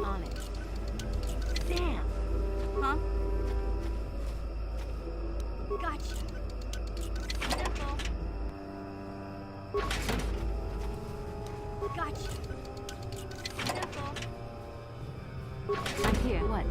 On it. Damn. Huh? Gotcha. Simple. Gotcha. Simple. I'm here. What?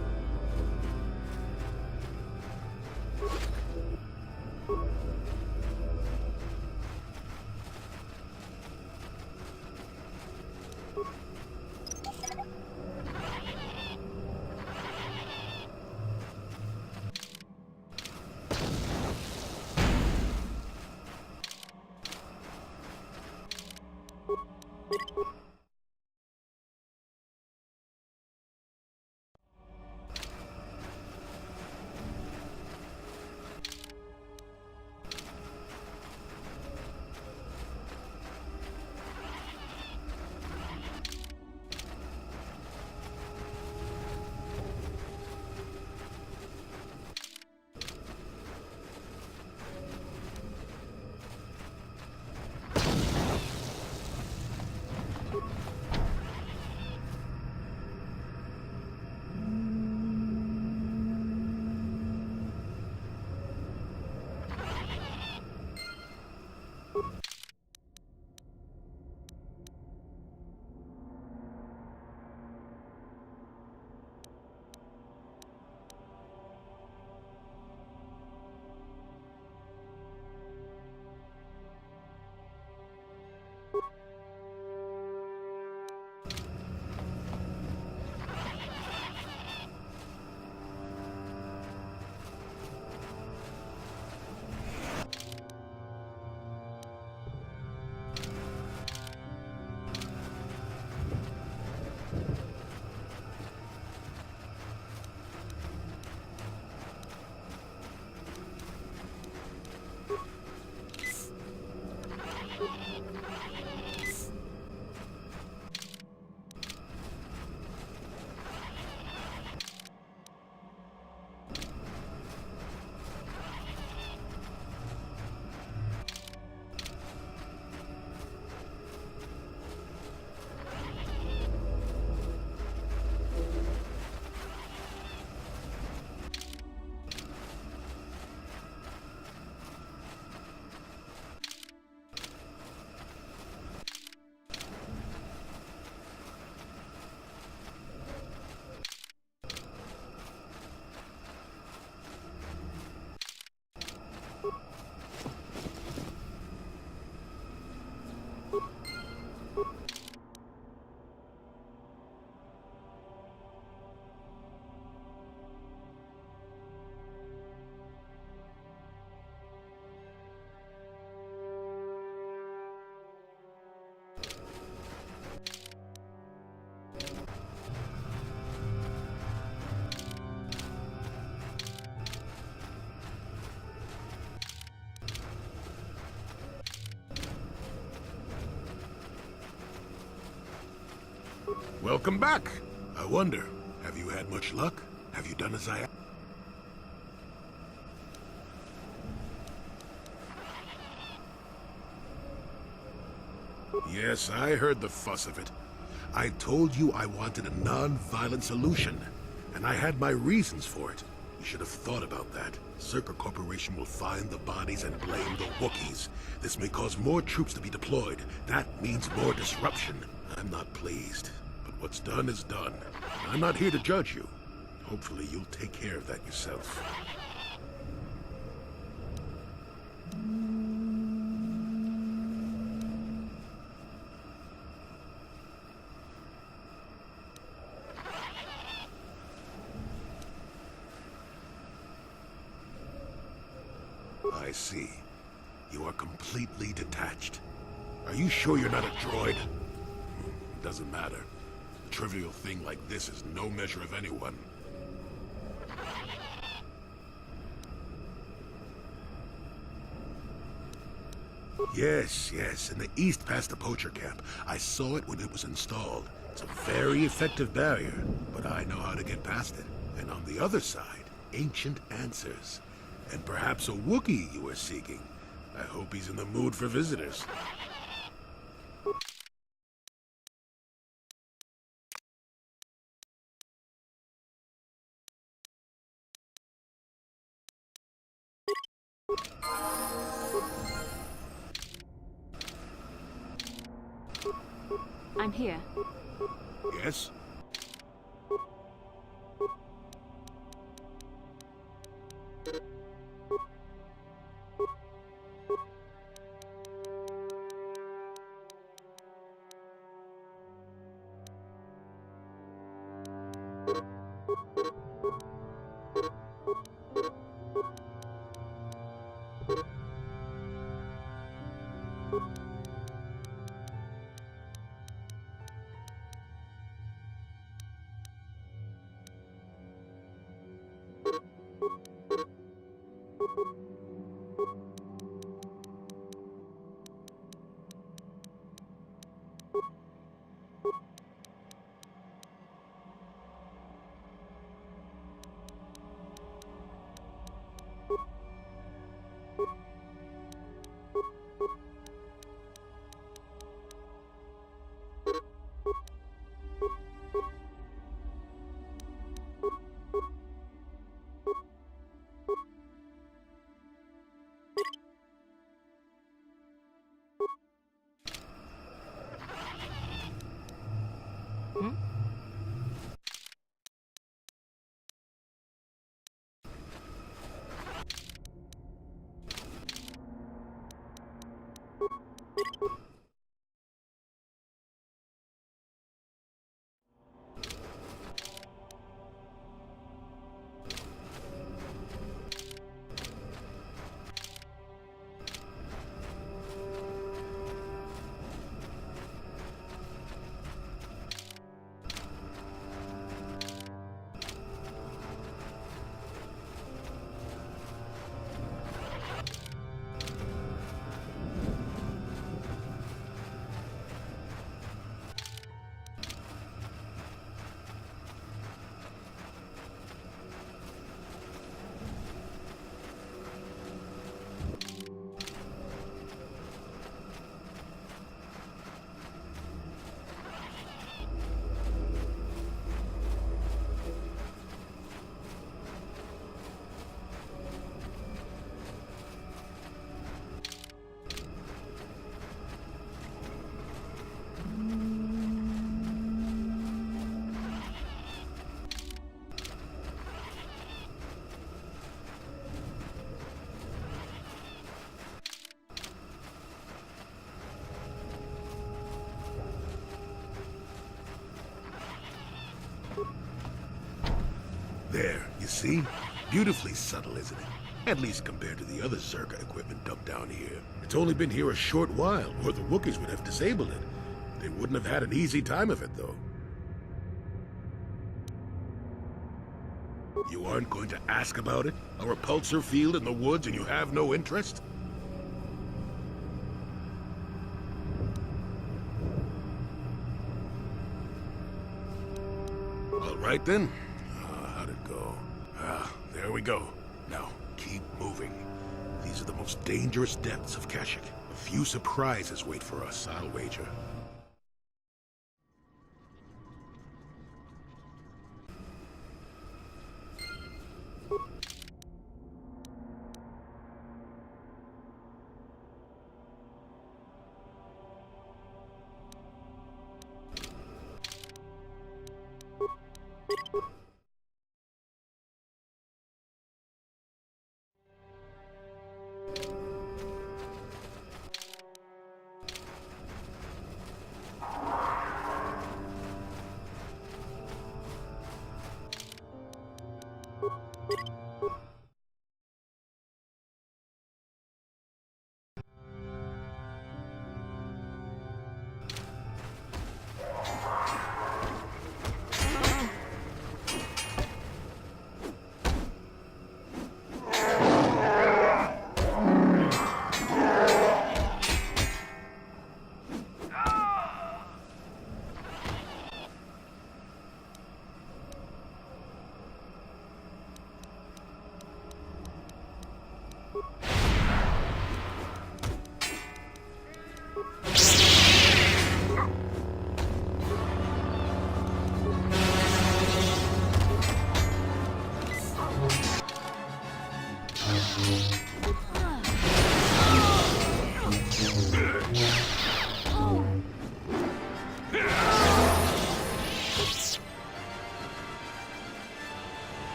Welcome back. I wonder, have you had much luck? Have you done as I asked? Yes, I heard the fuss of it. I told you I wanted a non-violent solution, and I had my reasons for it. You should have thought about that. Zerka Corporation will find the bodies and blame the Wookiees. This may cause more troops to be deployed. That means more disruption. I'm not pleased, but what's done is done. I'm not here to judge you. Hopefully you'll take care of that yourself. I see. You are completely detached. Are you sure you're not a droid? Doesn't matter. A trivial thing like this is no measure of anyone. Yes, in the east past the poacher camp. I saw it when it was installed. It's a very effective barrier, but I know how to get past it. And on the other side, ancient answers. And perhaps a Wookiee you were seeking. I hope he's in the mood for visitors. I'm here. Yes? There, you see? Beautifully subtle, isn't it? At least compared to the other Zerka equipment dumped down here. It's only been here a short while, or the Wookiees would have disabled it. They wouldn't have had an easy time of it, though. You aren't going to ask about it? A repulsor field in the woods and you have no interest? All right then. How'd it go? There we go. Now, keep moving. These are the most dangerous depths of Kashyyyk. A few surprises wait for us, I'll wager.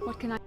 What can I...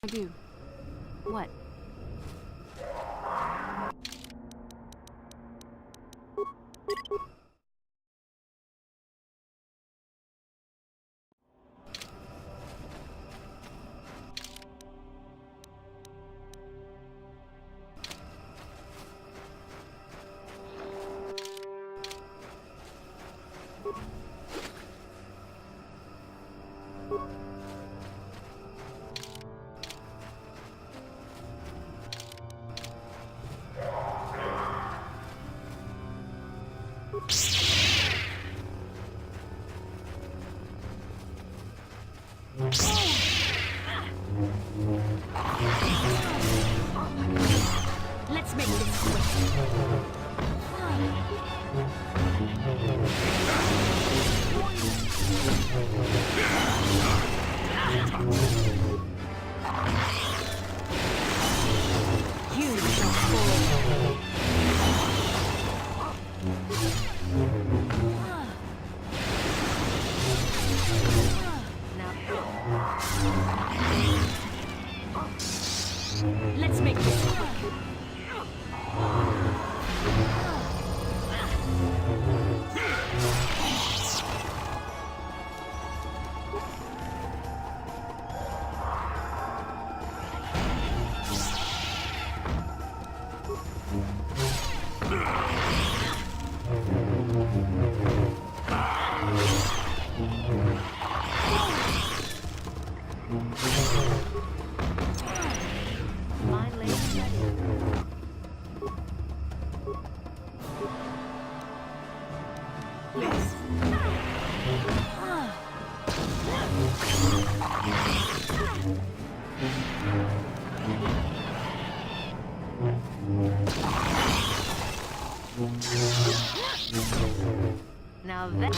I do. What? Let's make this quick. You shall fall. Let's make this quick. My legs ready. Yes. Now that.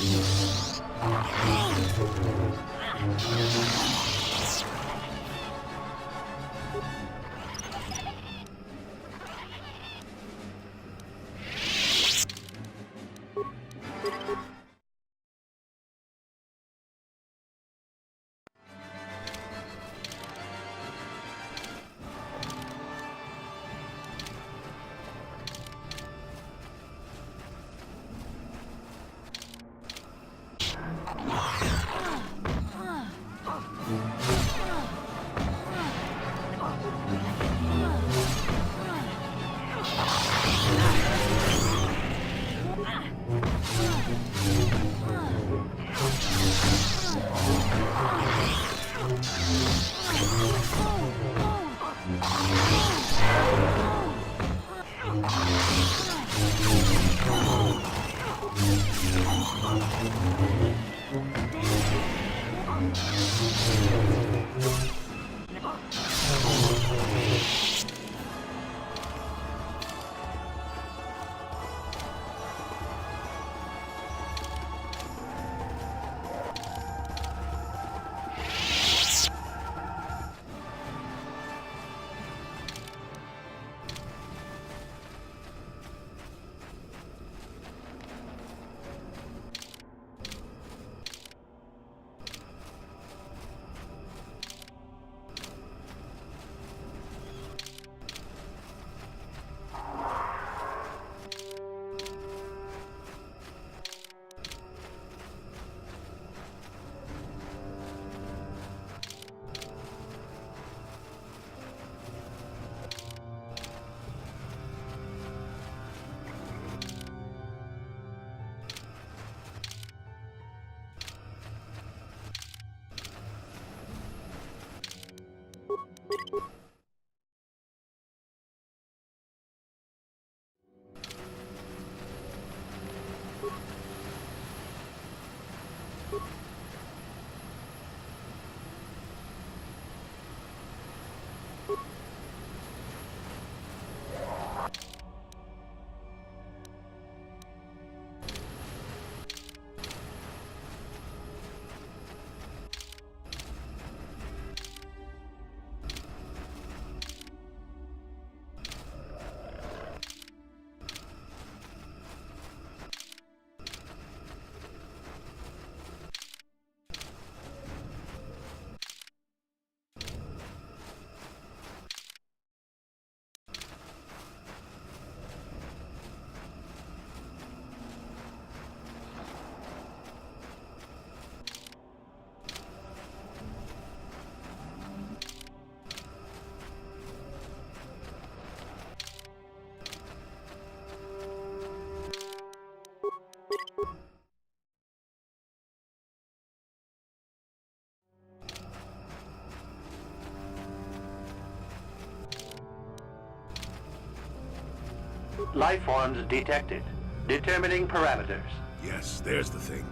Life forms detected. Determining parameters. Yes, there's the thing.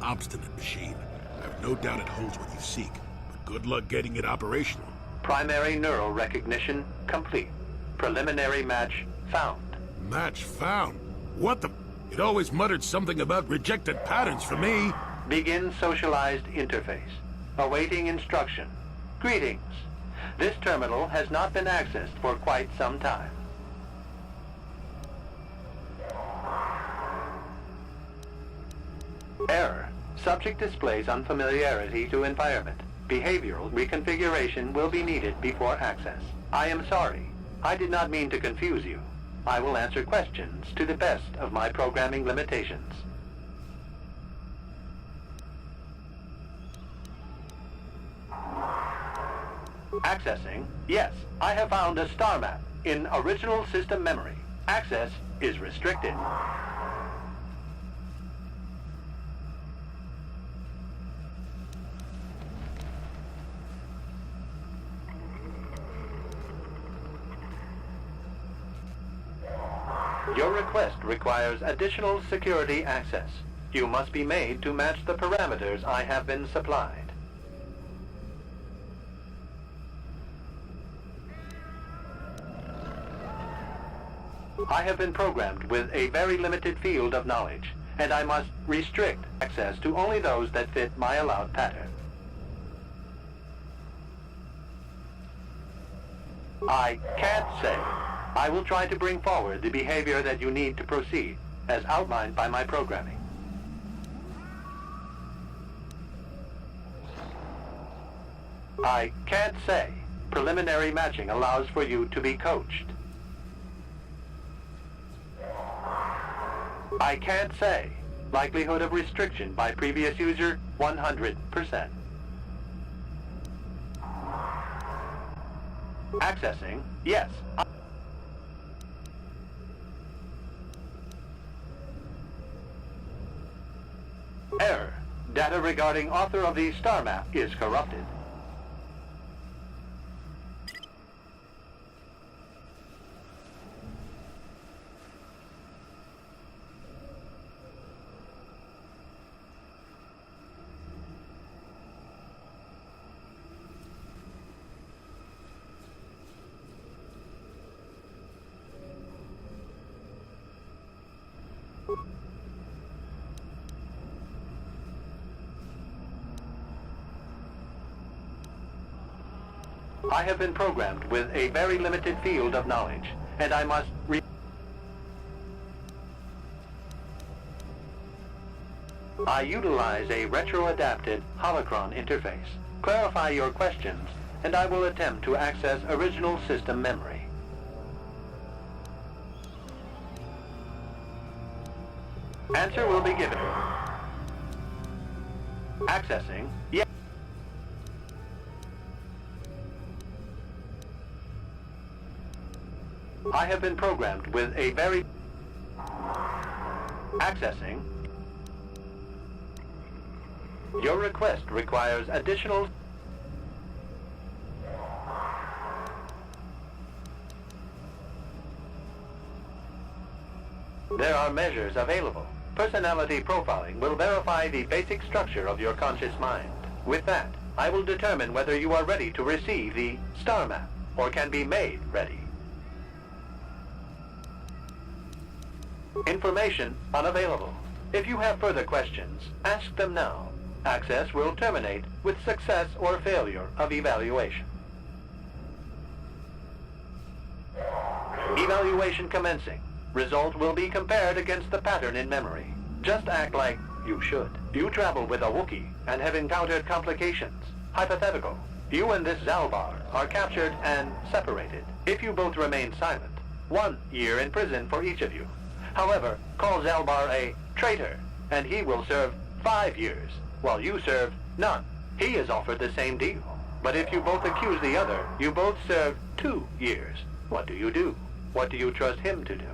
Obstinate machine. I've no doubt it holds what you seek, but good luck getting it operational. Primary neural recognition complete. Preliminary match found. Match found? What the... It always muttered something about rejected patterns for me. Begin socialized interface. Awaiting instruction. Greetings. This terminal has not been accessed for quite some time. Error. Subject displays unfamiliarity to environment. Behavioral reconfiguration will be needed before access. I am sorry. I did not mean to confuse you. I will answer questions to the best of my programming limitations. Accessing. Yes, I have found a star map in original system memory. Access is restricted. Your request requires additional security access. You must be made to match the parameters I have been supplied. I have been programmed with a very limited field of knowledge, and I must restrict access to only those that fit my allowed pattern. I can't say. I will try to bring forward the behavior that you need to proceed, as outlined by my programming. I can't say. Preliminary matching allows for you to be coached. I can't say. Likelihood of restriction by previous user, 100%. Accessing, yes. Error. Data regarding author of the star map is corrupted. I have been programmed with a very limited field of knowledge, and I must I utilize a retro-adapted holocron interface. Clarify your questions, and I will attempt to access original system memory. Answer will be given. Accessing, yes. I have been programmed with a very... Accessing. Your request requires additional... There are measures available. Personality profiling will verify the basic structure of your conscious mind. With that, I will determine whether you are ready to receive the star map, or can be made ready. Information unavailable. If you have further questions, ask them now. Access will terminate with success or failure of evaluation. Evaluation commencing. Result will be compared against the pattern in memory. Just act like you should. You travel with a Wookiee and have encountered complications. Hypothetical. You and this Zalbar are captured and separated. If you both remain silent, 1 year in prison for each of you. However, call Zalbar a traitor, and he will serve 5 years, while you serve none. He is offered the same deal. But if you both accuse the other, you both serve 2 years. What do you do? What do you trust him to do?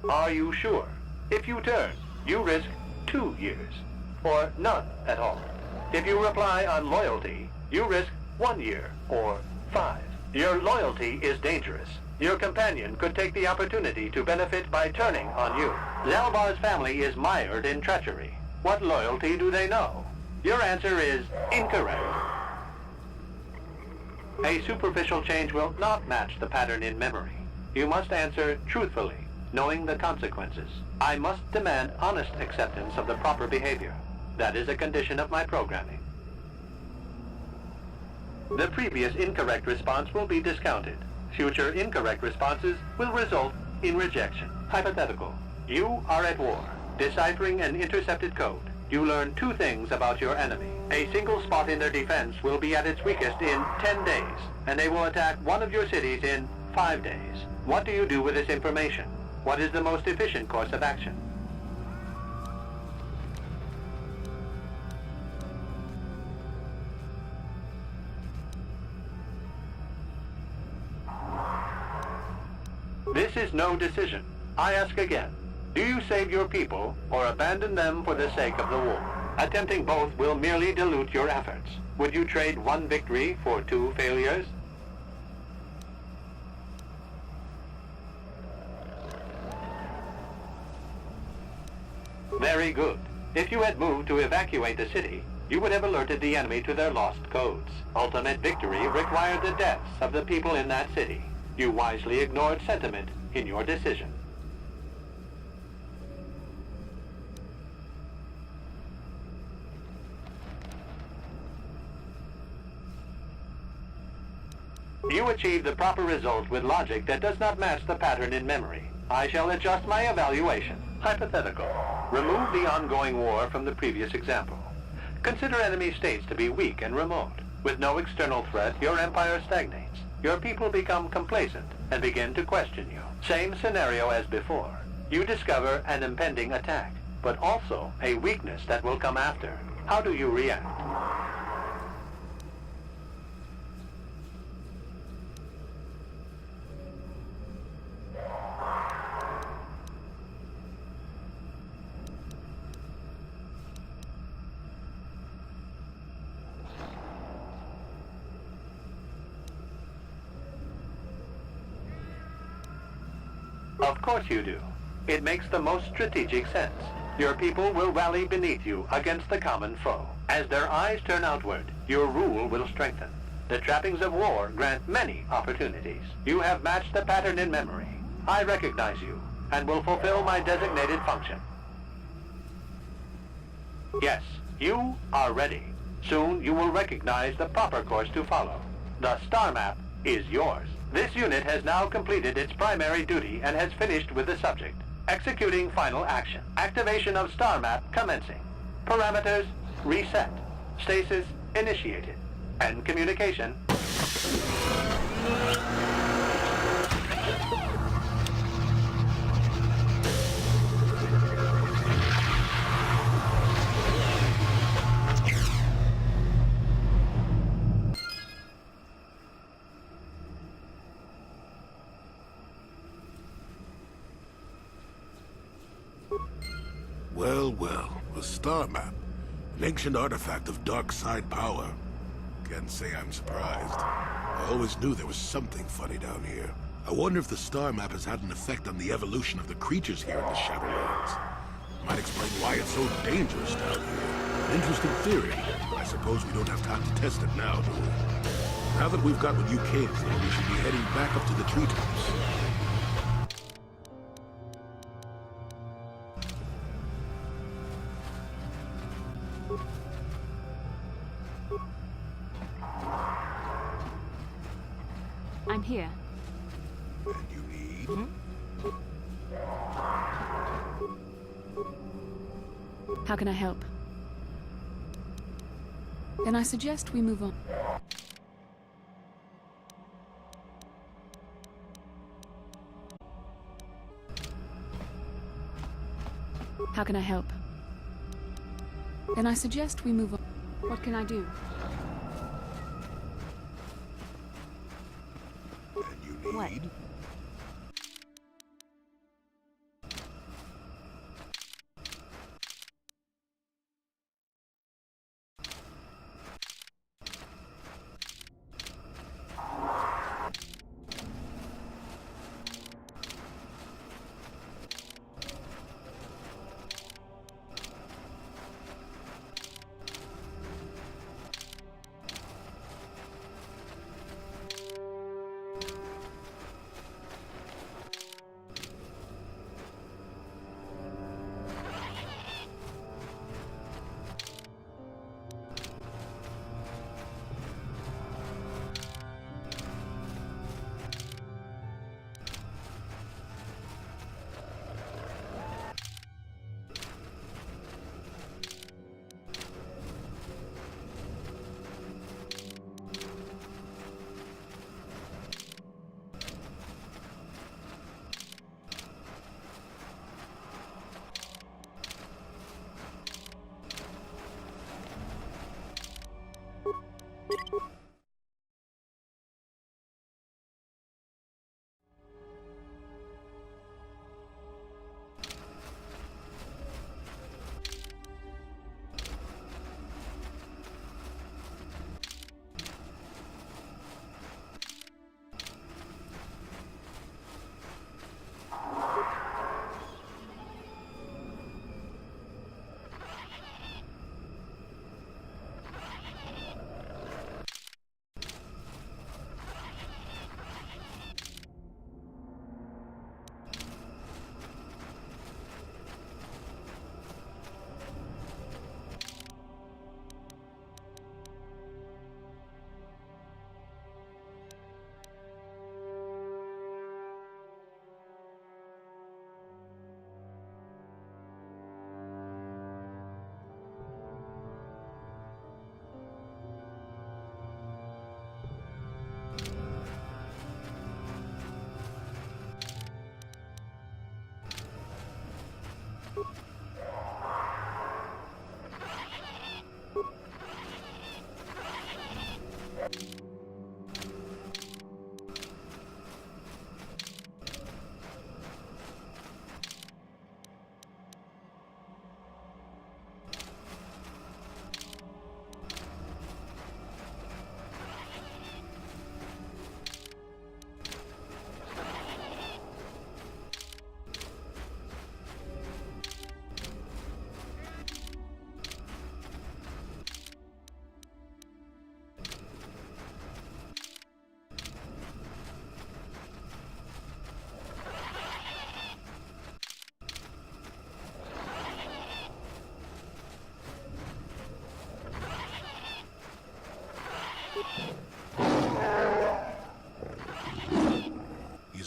Are you sure? If you turn, you risk 2 years, or none at all. If you reply on loyalty, you risk 1 year, or 5. Your loyalty is dangerous. Your companion could take the opportunity to benefit by turning on you. Zalbar's family is mired in treachery. What loyalty do they know? Your answer is incorrect. A superficial change will not match the pattern in memory. You must answer truthfully, knowing the consequences. I must demand honest acceptance of the proper behavior. That is a condition of my programming. The previous incorrect response will be discounted. Future incorrect responses will result in rejection. Hypothetical. You are at war. Deciphering an intercepted code, you learn 2 things about your enemy. A single spot in their defense will be at its weakest in 10 days, and they will attack one of your cities in 5 days. What do you do with this information? What is the most efficient course of action? This is no decision. I ask again. Do you save your people or abandon them for the sake of the war? Attempting both will merely dilute your efforts. Would you trade 1 victory for 2 failures? Very good. If you had moved to evacuate the city, you would have alerted the enemy to their lost codes. Ultimate victory required the deaths of the people in that city. You wisely ignored sentiment in your decision. You achieve the proper result with logic that does not match the pattern in memory. I shall adjust my evaluation. Hypothetical. Remove the ongoing war from the previous example. Consider enemy states to be weak and remote. With no external threat, your empire stagnates. Your people become complacent and begin to question you. Same scenario as before. You discover an impending attack, but also a weakness that will come after. How do you react? Of course you do. It makes the most strategic sense. Your people will rally beneath you against the common foe. As their eyes turn outward, your rule will strengthen. The trappings of war grant many opportunities. You have matched the pattern in memory. I recognize you and will fulfill my designated function. Yes, you are ready. Soon you will recognize the proper course to follow. The star map is yours. This unit has now completed its primary duty and has finished with the subject. Executing final action. Activation of star map commencing. Parameters reset. Stasis initiated. End communication. Well, well, a star map. An ancient artifact of dark side power. Can't say I'm surprised. I always knew there was something funny down here. I wonder if the star map has had an effect on the evolution of the creatures here in the Shadowlands. Might explain why it's so dangerous down here. Interesting theory. I suppose we don't have time to test it now, do we? Now that we've got what you came for, we should be heading back up to the treetops. I'm here. And you need? How can I help? Then I suggest we move on. How can I help? Then I suggest we move on. What can I do? And you need?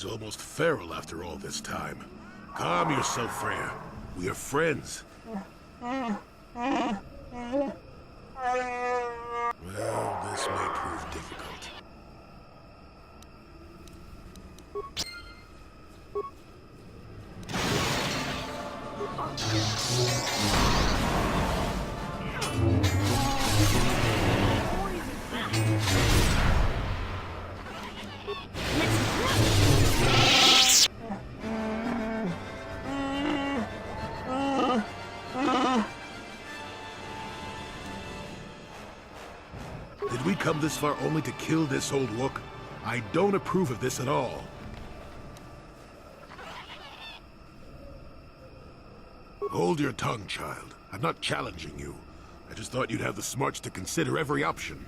is almost feral after all this time. Calm yourself, Freya. We are friends. Well, this may prove difficult. Did we come this far only to kill this old Wook? I don't approve of this at all. Hold your tongue, child. I'm not challenging you. I just thought you'd have the smarts to consider every option.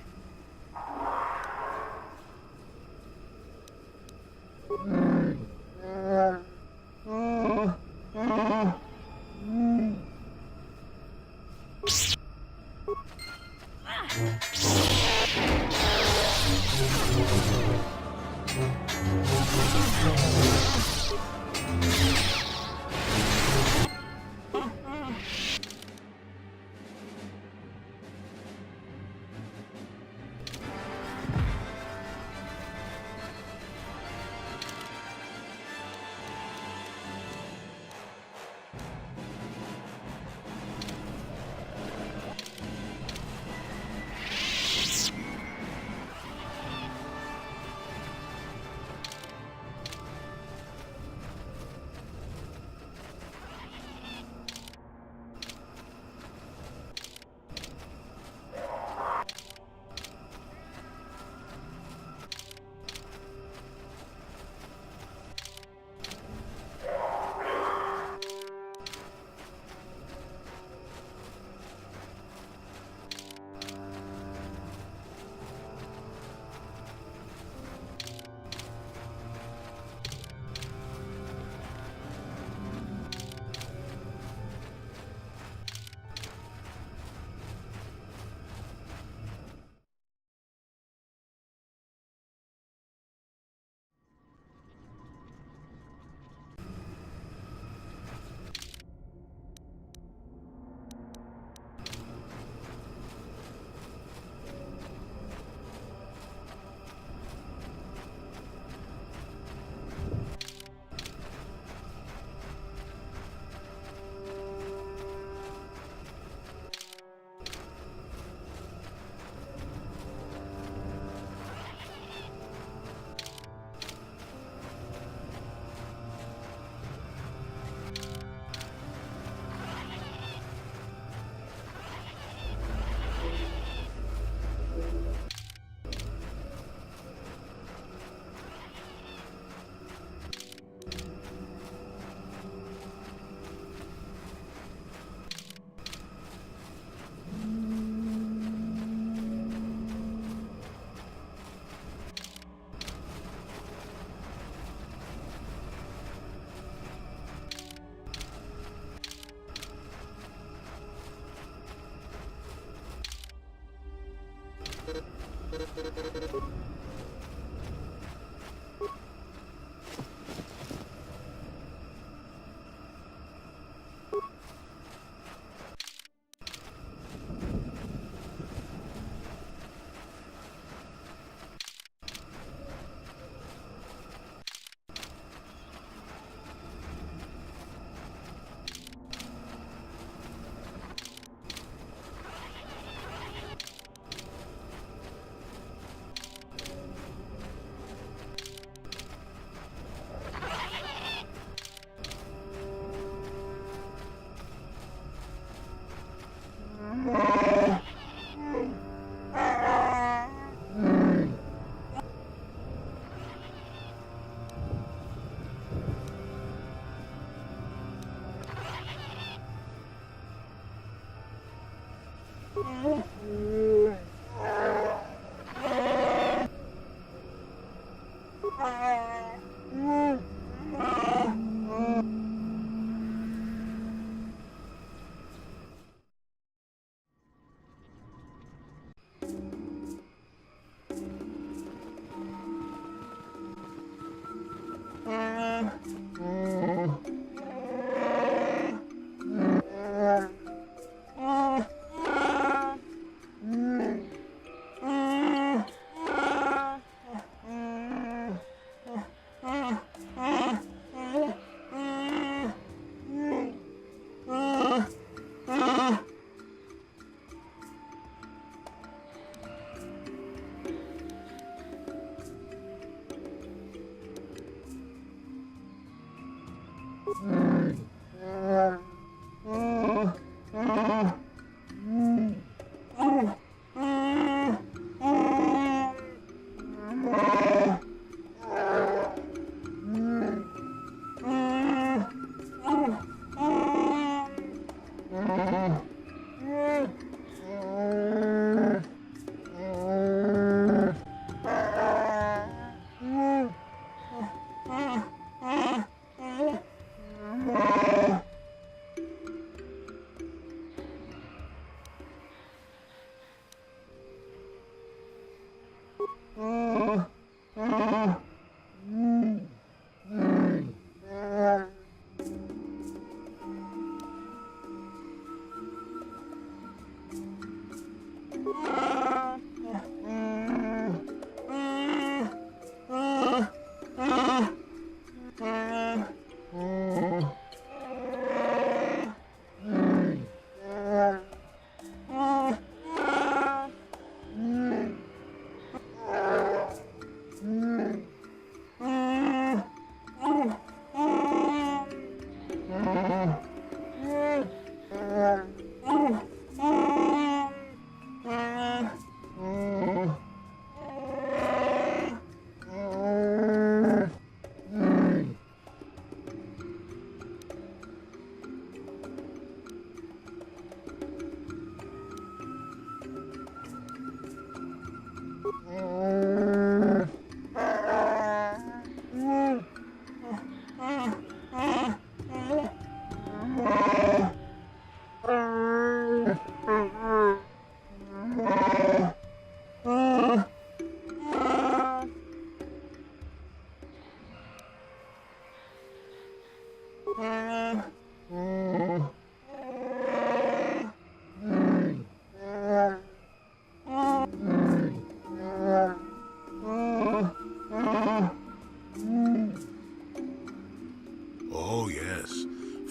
Oh, yes.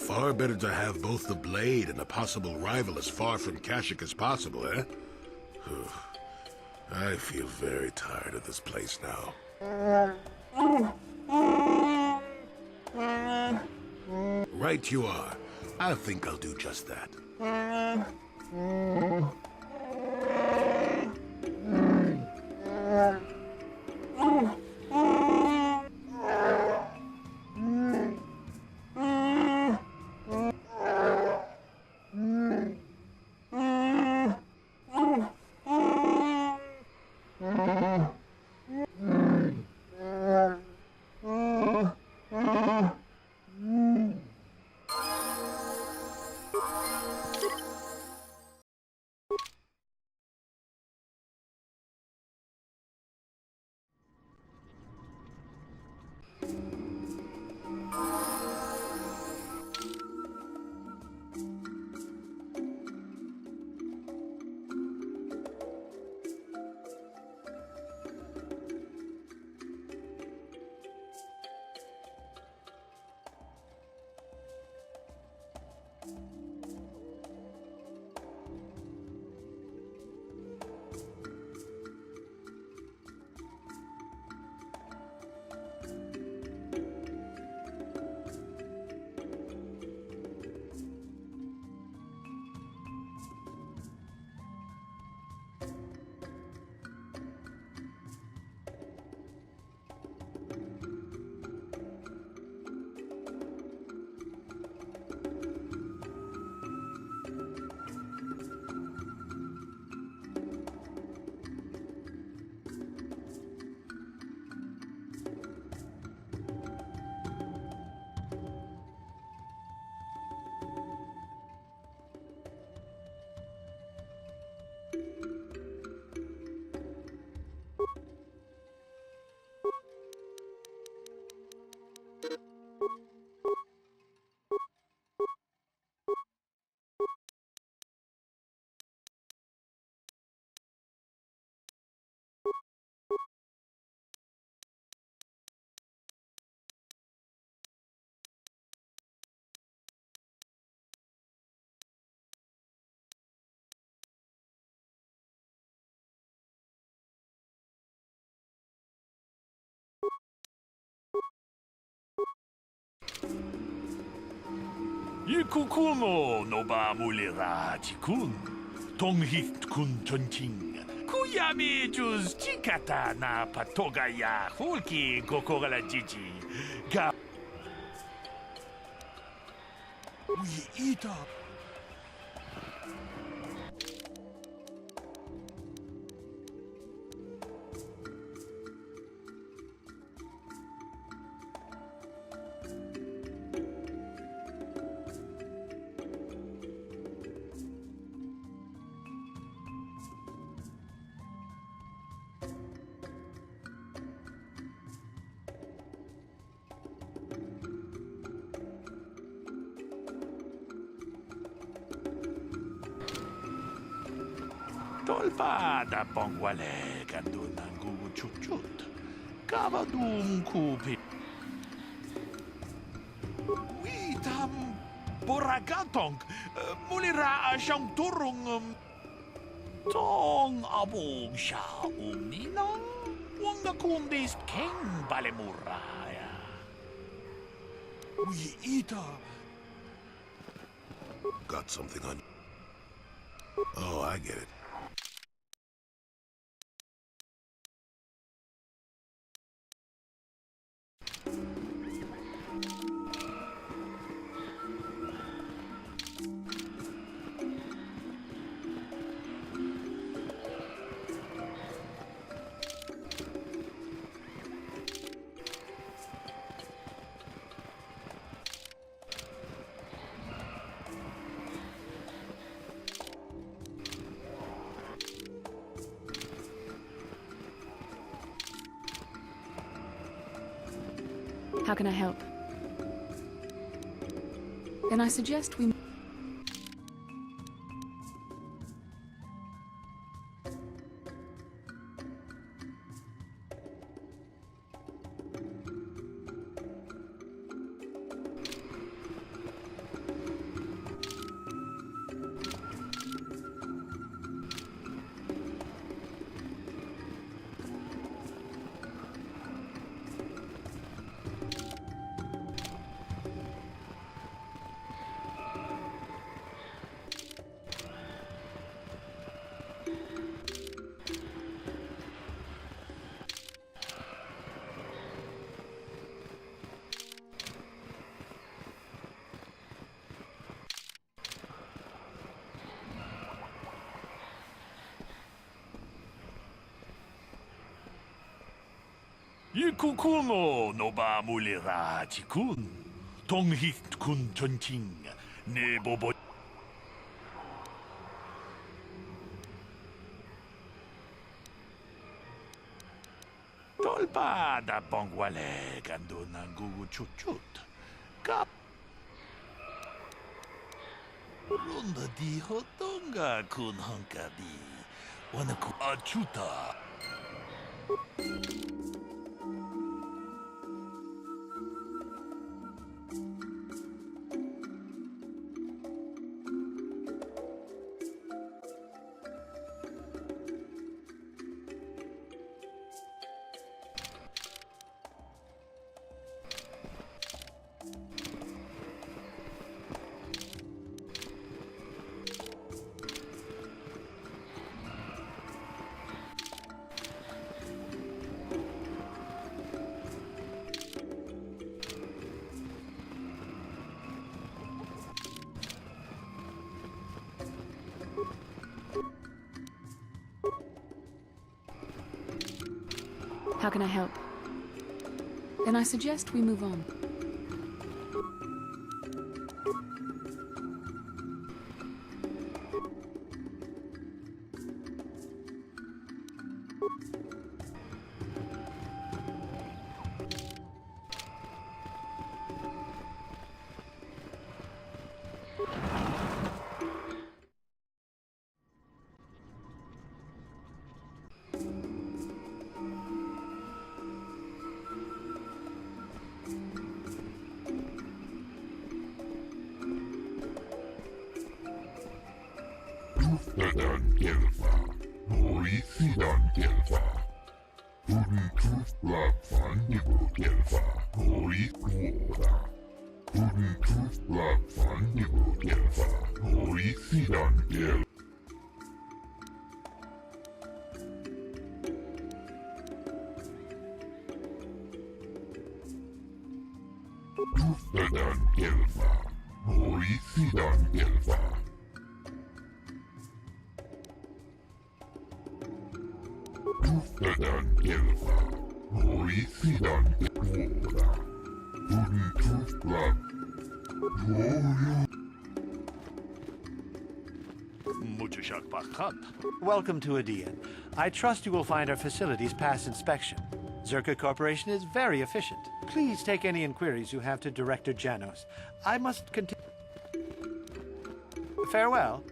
Far better to have both the blade and a possible rival as far from Kashyyyk as possible, eh? I feel very tired of this place now. Right you are. I think I'll do just that. Ikukumo no ba mulira jikun. Tonghit kun chonching. Kuyami juz chikata na patogaya hulki gokogala jiji. Ga. We eat up. Tolpa da pongwale kando nangu chut Kavadum kupi. Witam boragatong mulira siyang turong tong abong siya uminang wang nakundis keng balemuraya. We eat up. Got something on you. Oh, I get it. How can I help? Then I suggest we... Ikukumo no ba mulira jikun. Tonghit kun chonching. Ne bobo. Tolpa da pongwale kando nangu chut Kap. Ronda di hotonga kun hankadi. Wanaku achuta. How can I help? Then I suggest we move on. Tuftadan kelfa, Norisidan kelfa. Tuflap van Dibu kelfa, Noris Kuoda. Welcome to Adean. I trust you will find our facilities pass inspection. Zerka Corporation is very efficient. Please take any inquiries you have to Director Janos. I must continue. Farewell.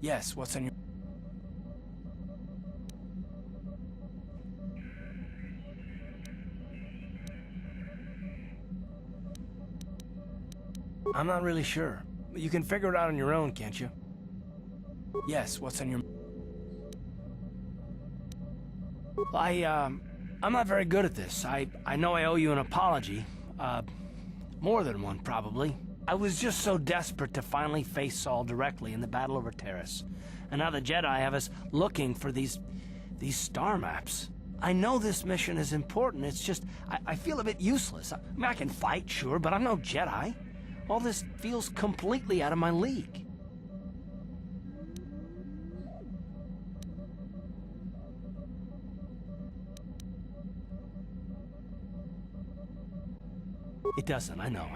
Yes, what's on your... I'm not really sure. You can figure it out on your own, can't you? Yes, what's on your... I'm not very good at this. I know I owe you an apology. More than one, probably. I was just so desperate to finally face Saul directly in the battle over Terrace. And now the Jedi have us looking for these star maps. I know this mission is important, it's just, I feel a bit useless. I mean, I can fight, sure, but I'm no Jedi. All this feels completely out of my league. It doesn't, I know.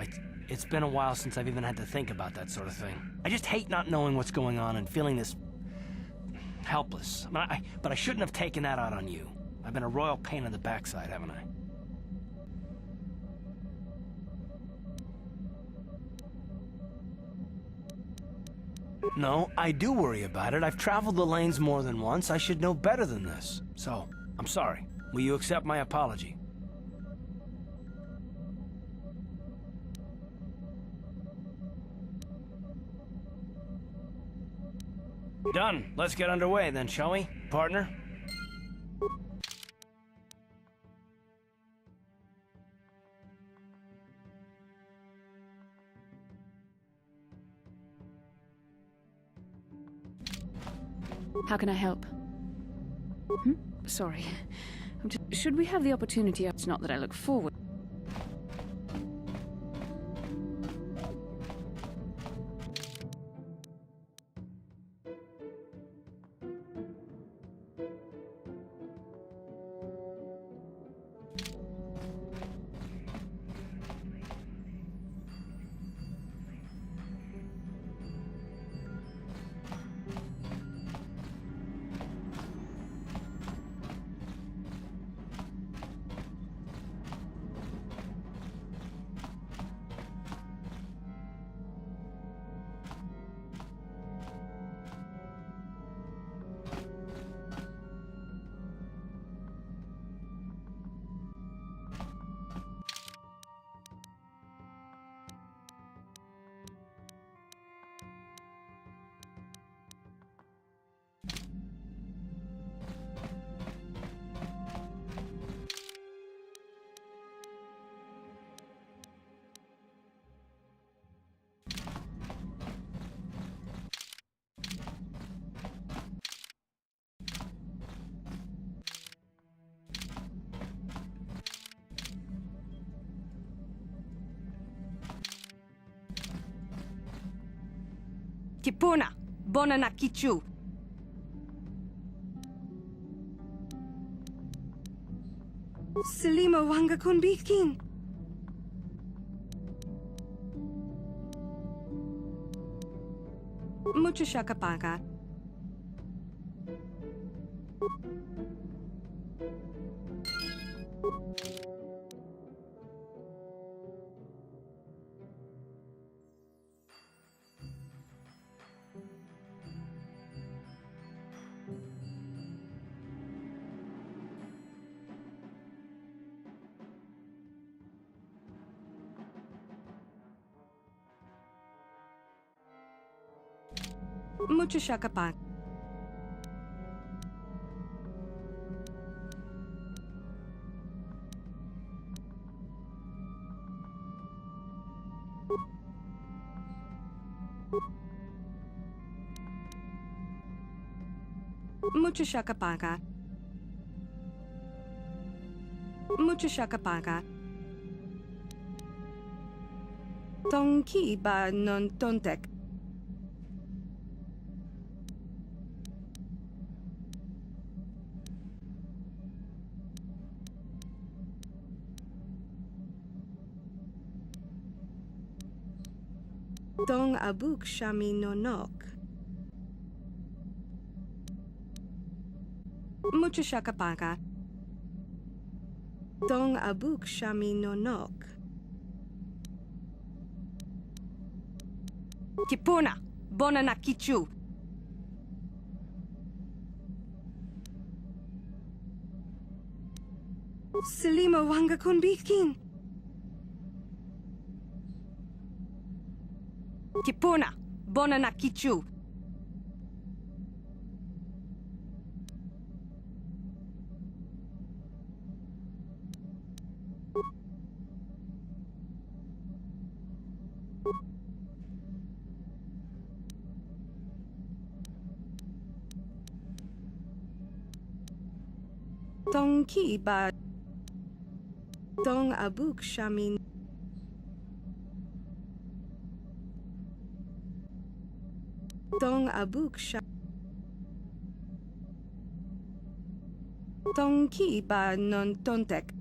It's been a while since I've even had to think about that sort of thing. I just hate not knowing what's going on and feeling this... helpless. But I shouldn't have taken that out on you. I've been a royal pain in the backside, haven't I? No, I do worry about it. I've traveled the lanes more than once. I should know better than this. So, I'm sorry. Will you accept my apology? Done. Let's get underway then, shall we, partner? How can I help? Sorry. Should we have the opportunity? It's not that I look forward. Kipuna, bona na kichu. Selima wanga kun bikin. Mucho shakapaga. Mucho shakapaga. Mucho shakapaga. Mucho shakapaga. Tonki ba non tontek. Dong abuk shami no nok. Mucho shakapaga. Dong abuk shami no nok. Kipuna, bona na kichu. Selima wanga kun bikin. Kipuna, bona na kichu. Tonki ba Dong abuk shamin. Dong abuk sha. Tonki ba non tontek.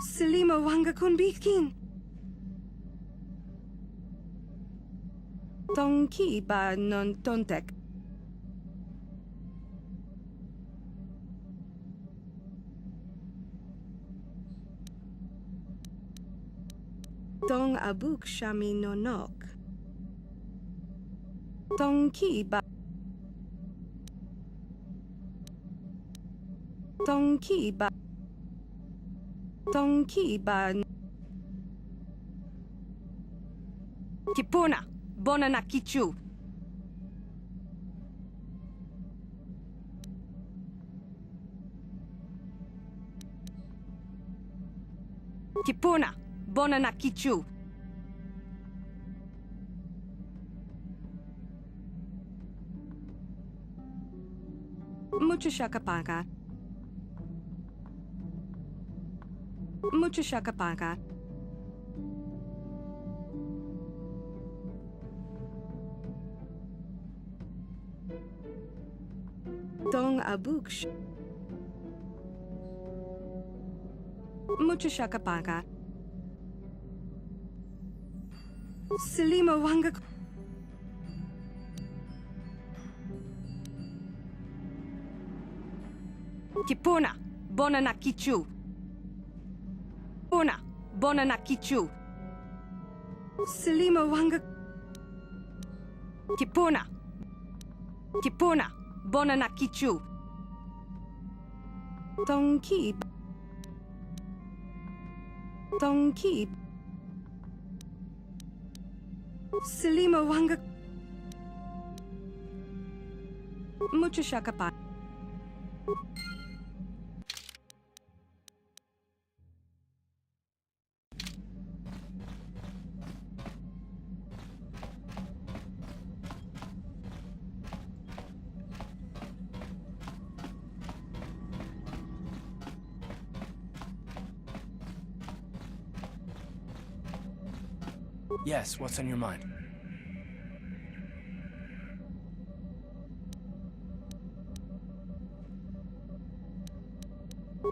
Selima wanga kun bikin. Tonki ba non tontek. Dong abuk shami no nok. Tonki ba. Tonki ba. Tonki ba. Kipuna, bona na kichu. Tipuna, bona na kichu. Mucho shakapaga. Mucho shakapaga. Dong abuksh. Mucho shakapaga. Selima wanga. Tipuna, bona na kichu. Tipuna, bona na kichu. Selima wanga. Tipuna. Tipuna, bona na kichu. Donkey. Donkey. Selima wanga. Mucho shakapa. Yes, what's on your mind?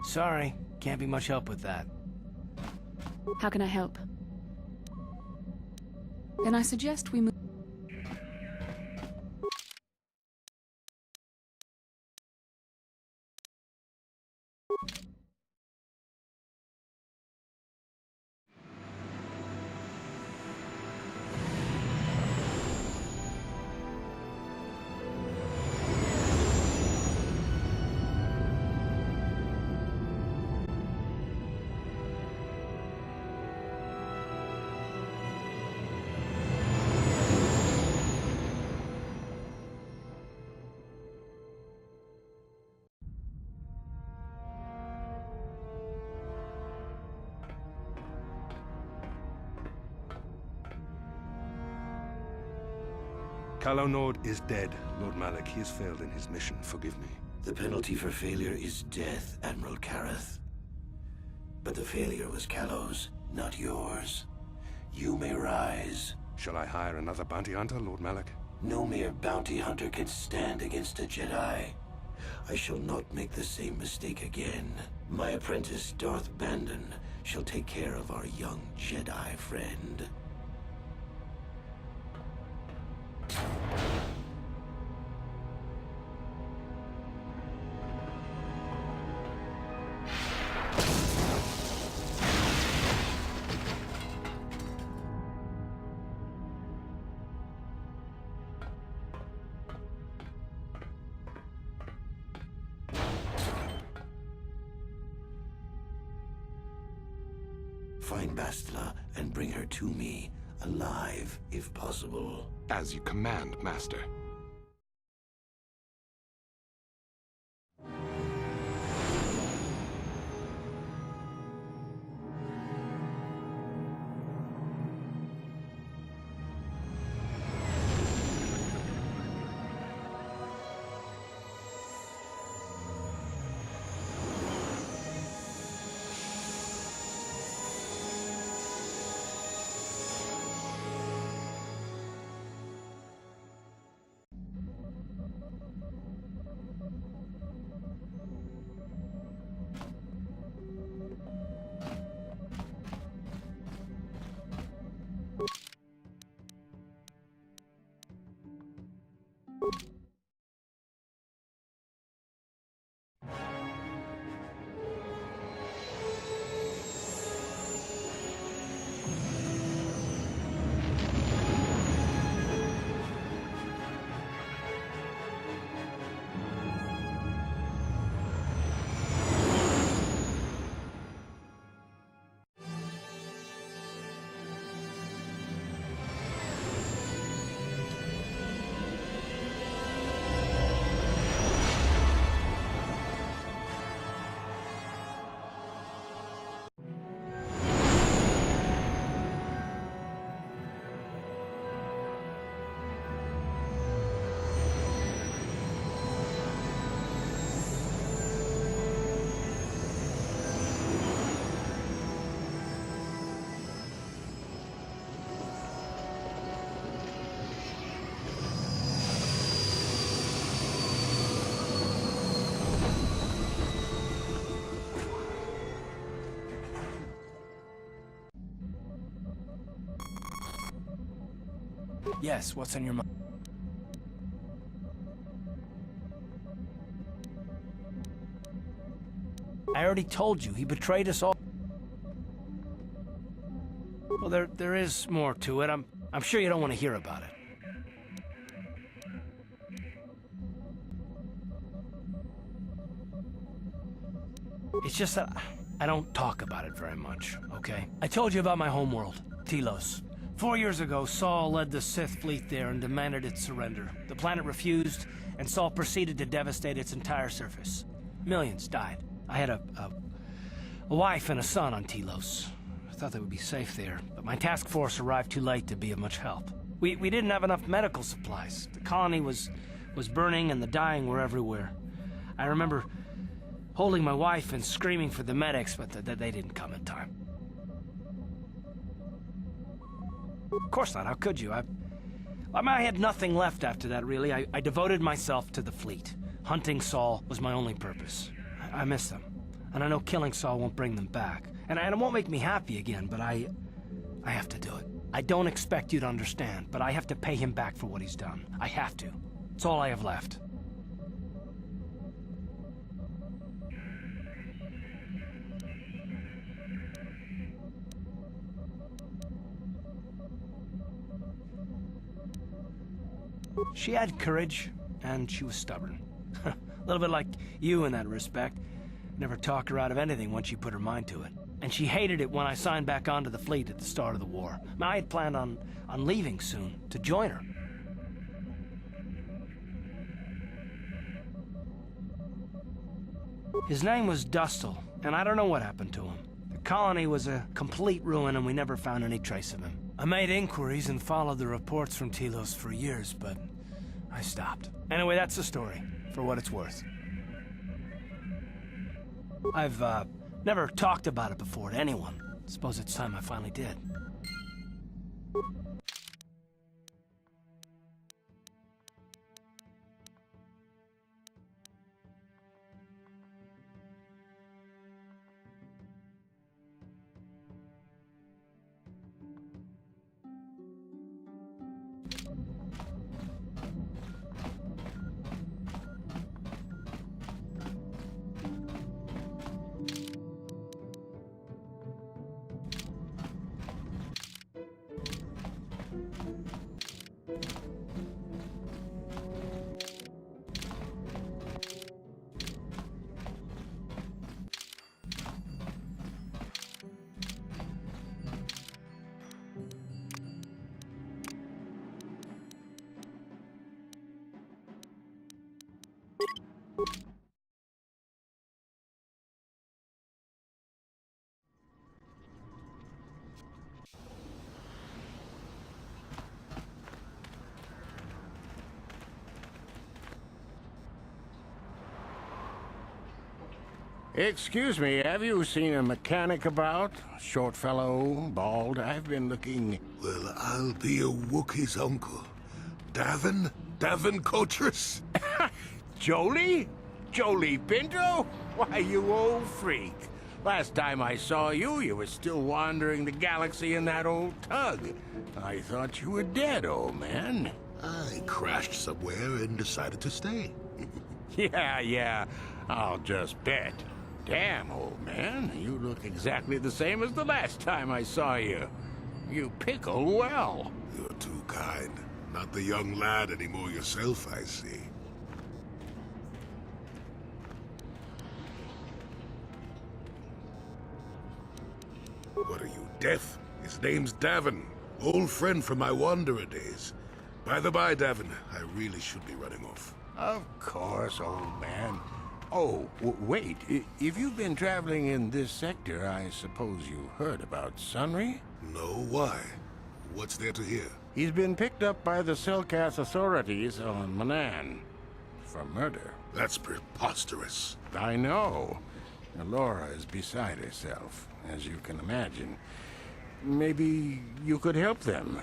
Sorry, can't be much help with that. How can I help? Then I suggest we move. Calo Nord is dead, Lord Malik. He has failed in his mission. Forgive me. The penalty for failure is death, Admiral Kareth. But the failure was Calo's, not yours. You may rise. Shall I hire another bounty hunter, Lord Malik? No mere bounty hunter can stand against a Jedi. I shall not make the same mistake again. My apprentice, Darth Bandon, shall take care of our young Jedi friend. Find Bastila and bring her to me, alive, if possible. As you command, Master. Yes, what's on your mind? I already told you, he betrayed us all. Well, there is more to it. I'm sure you don't want to hear about it. It's just that I don't talk about it very much, okay? I told you about my homeworld, Telos. 4 years ago, Saul led the Sith fleet there and demanded its surrender. The planet refused, and Saul proceeded to devastate its entire surface. Millions died. I had a wife and a son on Telos. I thought they would be safe there, but my task force arrived too late to be of much help. We didn't have enough medical supplies. The colony was burning and the dying were everywhere. I remember holding my wife and screaming for the medics, but they didn't come in time. Of course not, how could you? I had nothing left after that, really. I devoted myself to the fleet. Hunting Saul was my only purpose. I miss them, and I know killing Saul won't bring them back. And it won't make me happy again, but I have to do it. I don't expect you to understand, but I have to pay him back for what he's done. I have to. It's all I have left. She had courage, and she was stubborn. A little bit like you in that respect. Never talked her out of anything once she put her mind to it. And she hated it when I signed back onto the fleet at the start of the war. I had planned on leaving soon, to join her. His name was Dustil, and I don't know what happened to him. The colony was a complete ruin, and we never found any trace of him. I made inquiries and followed the reports from Telos for years, but I stopped. Anyway, that's the story, for what it's worth. I've never talked about it before to anyone. Suppose it's time I finally did. Excuse me, have you seen a mechanic about? Short fellow, bald. I've been looking... Well, I'll be a Wookiee's uncle. Davin? Davin Kotris? Jolie? Jolie Pinto? Why, you old freak. Last time I saw you, you were still wandering the galaxy in that old tug. I thought you were dead, old man. I crashed somewhere and decided to stay. Yeah, I'll just bet. Damn, old man, you look exactly the same as the last time I saw you. You pickle well. You're too kind. Not the young lad anymore yourself, I see. What are you, deaf? His name's Davin. Old friend from my Wanderer days. By the by, Davin, I really should be running off. Of course, old man. Oh, wait. If you've been traveling in this sector, I suppose you heard about Sunry? No, why? What's there to hear? He's been picked up by the Selkath authorities on Manaan for murder. That's preposterous. I know. Laura is beside herself, as you can imagine. Maybe you could help them.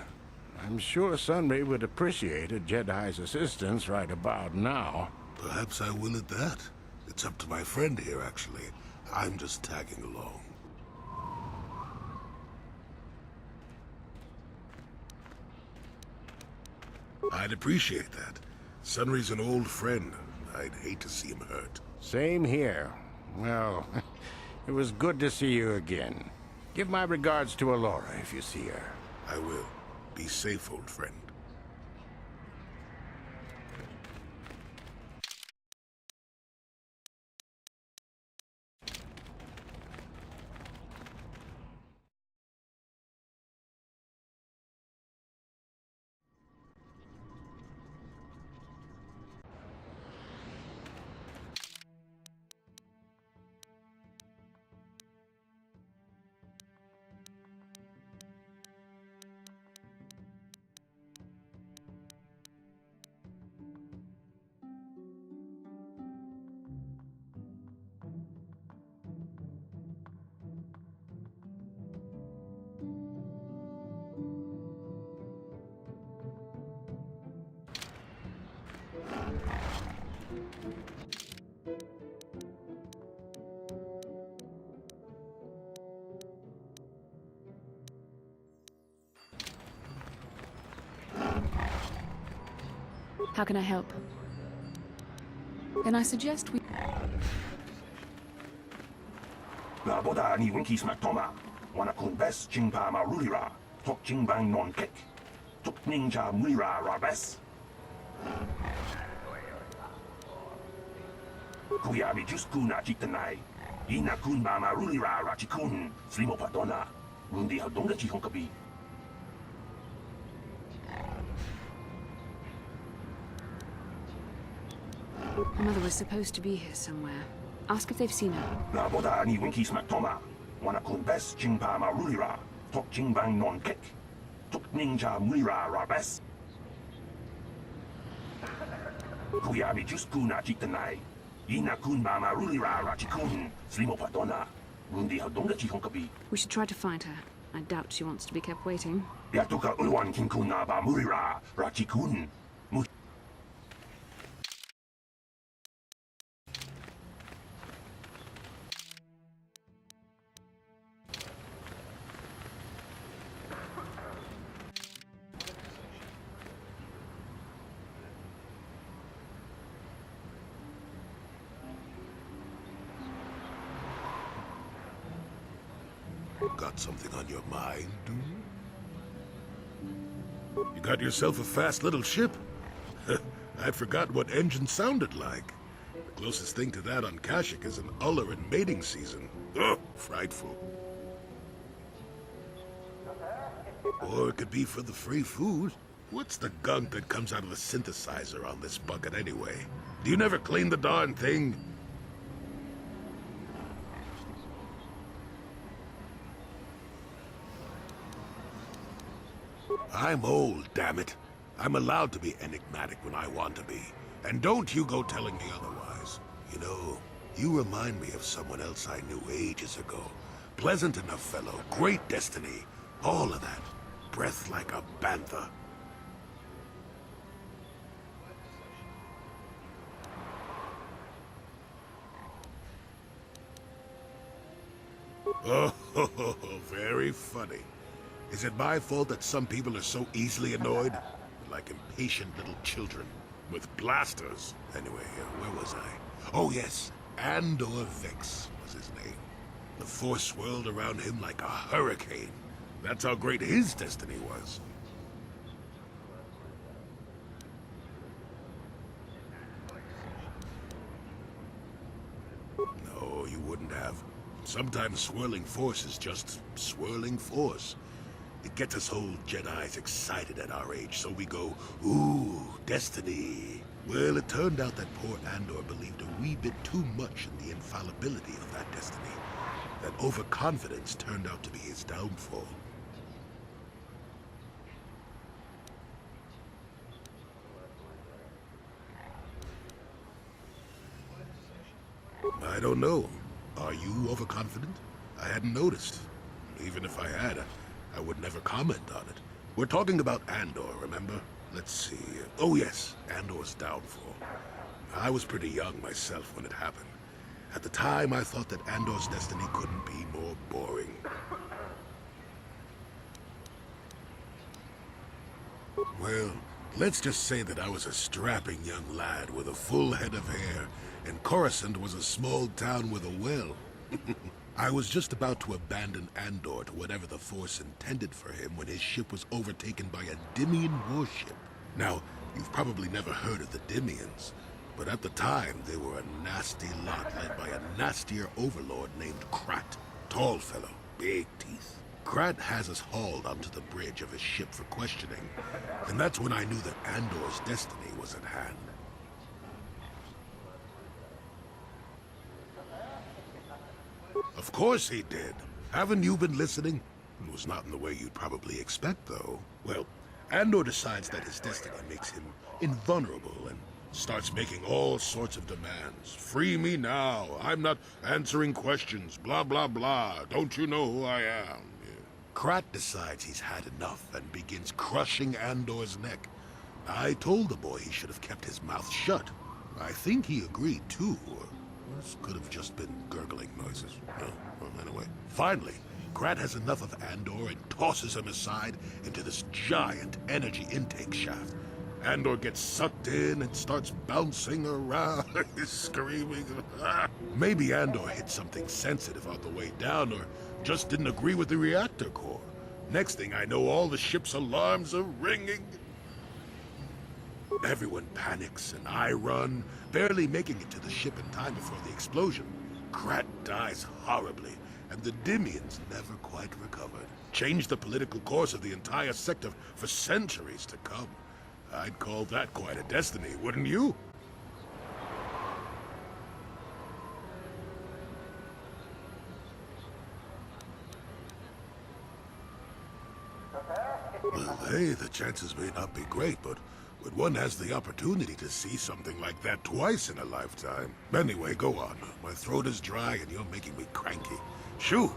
I'm sure Sunry would appreciate a Jedi's assistance right about now. Perhaps I will at that. It's up to my friend here, actually. I'm just tagging along. I'd appreciate that. Sunry's an old friend. I'd hate to see him hurt. Same here. Well, it was good to see you again. Give my regards to Alora if you see her. I will. Be safe, old friend. How can I help? Then I suggest we... La boda ni winki smack toma. Wana kun bes chingpa ma rulira. Tok chingbang non kek. Tok ninja mira rabes. Kuya mi just kuna chitanai. Ina kun ma rulira rachikun. Slimo padona. Rundi hadonga chihonkabi. Mother was supposed to be here somewhere. Ask if they've seen her. La boda ni winki smack toma. Wana kun bes chingpa ma rulira. Tok chingbang non kek. Tok ninja mira rabes. Kuya mi just kuna chitanai. Ina kun ma rulira rachikun. Slimo padona. Rundi hadonga chihonkabi. We should try to find her. I doubt she wants to be kept waiting. Yatuka ulwan kinkuna ba murira rachikun. Got something on your mind, do you? You got yourself a fast little ship. I'd forgotten what engine sounded like. The closest thing to that on Kashyyyk is an Uller in mating season. Ugh, frightful. Or it could be for the free food. What's the gunk that comes out of the synthesizer on this bucket anyway? Do you never clean the darn thing? I'm old, damn it. I'm allowed to be enigmatic when I want to be. And don't you go telling me otherwise. You know, you remind me of someone else I knew ages ago. Pleasant enough fellow, great destiny, all of that. Breath like a bantha. Oh, very funny. Is it my fault that some people are so easily annoyed? Like impatient little children with blasters. Anyway, where was I? Oh yes, Andor Vex was his name. The force swirled around him like a hurricane. That's how great his destiny was. No, you wouldn't have. Sometimes swirling force is just swirling force. It gets us old Jedis excited at our age, so we go, ooh, destiny. Well, it turned out that poor Andor believed a wee bit too much in the infallibility of that destiny. That overconfidence turned out to be his downfall. I don't know. Are you overconfident? I hadn't noticed. Even if I had, I would never comment on it. We're talking about Andor, remember? Let's see. Oh yes, Andor's downfall. I was pretty young myself when it happened. At the time, I thought that Andor's destiny couldn't be more boring. Well, Let's just say that I was a strapping young lad with a full head of hair, and Coruscant was a small town with a well. I was just about to abandon Andor to whatever the Force intended for him when his ship was overtaken by a Dimian warship. Now, you've probably never heard of the Dimians, but at the time they were a nasty lot led by a nastier overlord named Krat. Tall fellow, big teeth. Krat has us hauled onto the bridge of his ship for questioning, and that's when I knew that Andor's destiny was at hand. Of course he did. Haven't you been listening? It was not in the way you'd probably expect, though. Well, Andor decides that his destiny makes him invulnerable and starts making all sorts of demands. Free me now. I'm not answering questions. Blah, blah, blah. Don't you know who I am? Krat decides he's had enough and begins crushing Andor's neck. I told the boy he should have kept his mouth shut. I think he agreed, too. This could have just been gurgling noises. Well, anyway. Finally, Krat has enough of Andor and tosses him aside into this giant energy intake shaft. Andor gets sucked in and starts bouncing around, screaming. Maybe Andor hit something sensitive on the way down, or just didn't agree with the reactor core. Next thing I know, all the ship's alarms are ringing. Everyone panics, and I run, barely making it to the ship in time before the explosion. Krat dies horribly, and the Dimians never quite recovered. Changed the political course of the entire sector for centuries to come. I'd call that quite a destiny, wouldn't you? Well, hey, the chances may not be great, but when one has the opportunity to see something like that twice in a lifetime. Anyway, go on. My throat is dry and you're making me cranky. Shoo!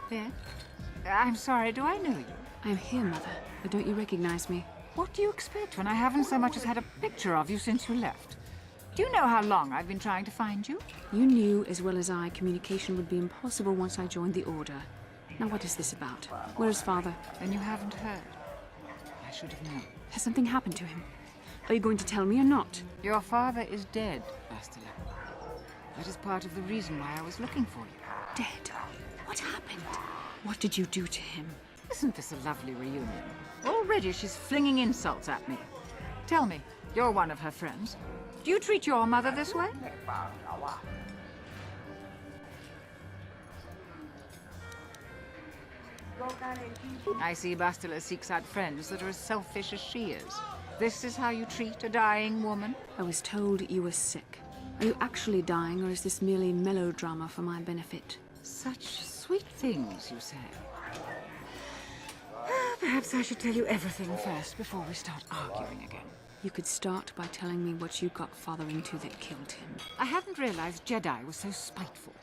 Ben? I'm sorry, do I know you? I'm here, Mother. But don't you recognize me? What do you expect when I haven't so much as had a picture of you since you left? Do you know how long I've been trying to find you? You knew as well as I communication would be impossible once I joined the Order. Now what is this about? Where is Father? Then you haven't heard. I should have known. Has something happened to him? Are you going to tell me or not? Your father is dead, Bastila. That is part of the reason why I was looking for you. Dead? What happened? What did you do to him? Isn't this a lovely reunion? Already she's flinging insults at me. Tell me, you're one of her friends. Do you treat your mother this way? I see Bastila seeks out friends that are as selfish as she is. This is how you treat a dying woman? I was told you were sick. Are you actually dying, or is this merely melodrama for my benefit? Such sweet things, you say. Perhaps I should tell you everything first before we start arguing again. You could start by telling me what you got Father into that killed him. I hadn't realized Jedi was so spiteful.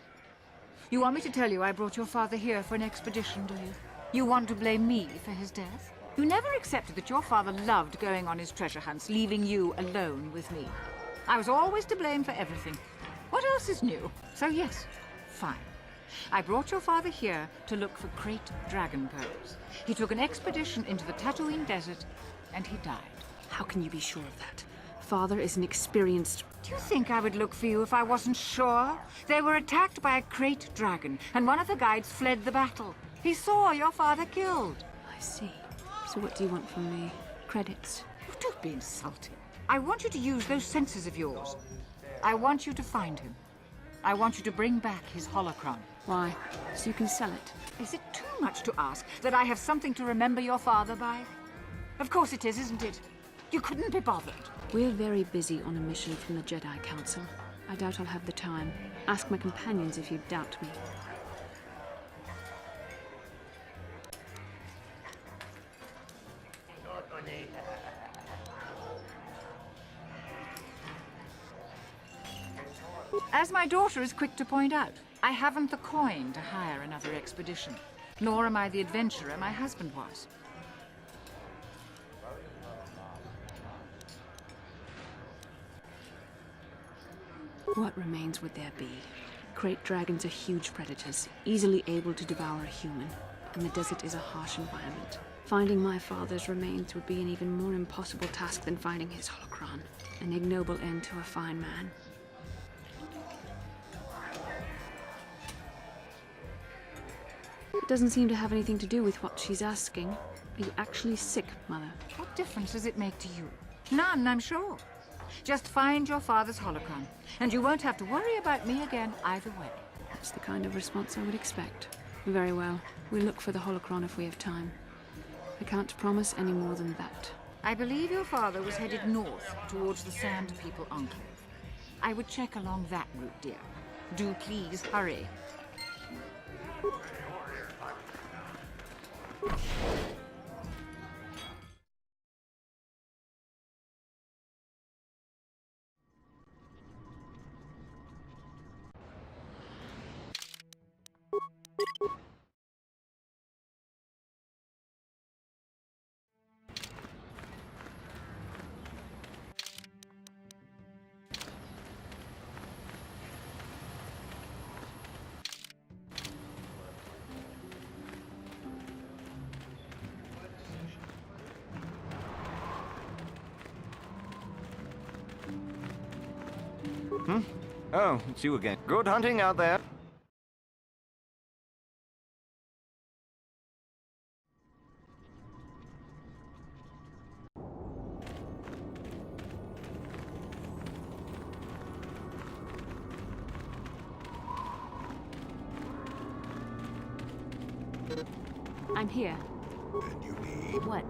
You want me to tell you I brought your father here for an expedition, do you? You want to blame me for his death? You never accepted that your father loved going on his treasure hunts, leaving you alone with me. I was always to blame for everything. What else is new? So yes, fine. I brought your father here to look for Krayt Dragon Pearls. He took an expedition into the Tatooine desert, and he died. How can you be sure of that? Father is an experienced... Do you think I would look for you if I wasn't sure? They were attacked by a Krayt Dragon, and one of the guides fled the battle. He saw your father killed. I see. So what do you want from me? Credits? Don't be insulting. I want you to use those senses of yours. I want you to find him. I want you to bring back his holocron. Why? So you can sell it? Is it too much to ask that I have something to remember your father by? Of course it is, isn't it? You couldn't be bothered. We're very busy on a mission from the Jedi Council. I doubt I'll have the time. Ask my companions if you doubt me. As my daughter is quick to point out, I haven't the coin to hire another expedition. Nor am I the adventurer my husband was. What remains would there be? Great dragons are huge predators, easily able to devour a human, and the desert is a harsh environment. Finding my father's remains would be an even more impossible task than finding his holocron. An ignoble end to a fine man. It doesn't seem to have anything to do with what she's asking. Are you actually sick, Mother? What difference does it make to you? None, I'm sure. Just find your father's holocron, and you won't have to worry about me again either way. That's the kind of response I would expect. Very well. We'll look for the holocron if we have time. I can't promise any more than that. I believe your father was headed north towards the Sand People Enclave. I would check along that route, dear. Do please hurry. Oh, it's you again. Good hunting out there. I'm here. And you need... What?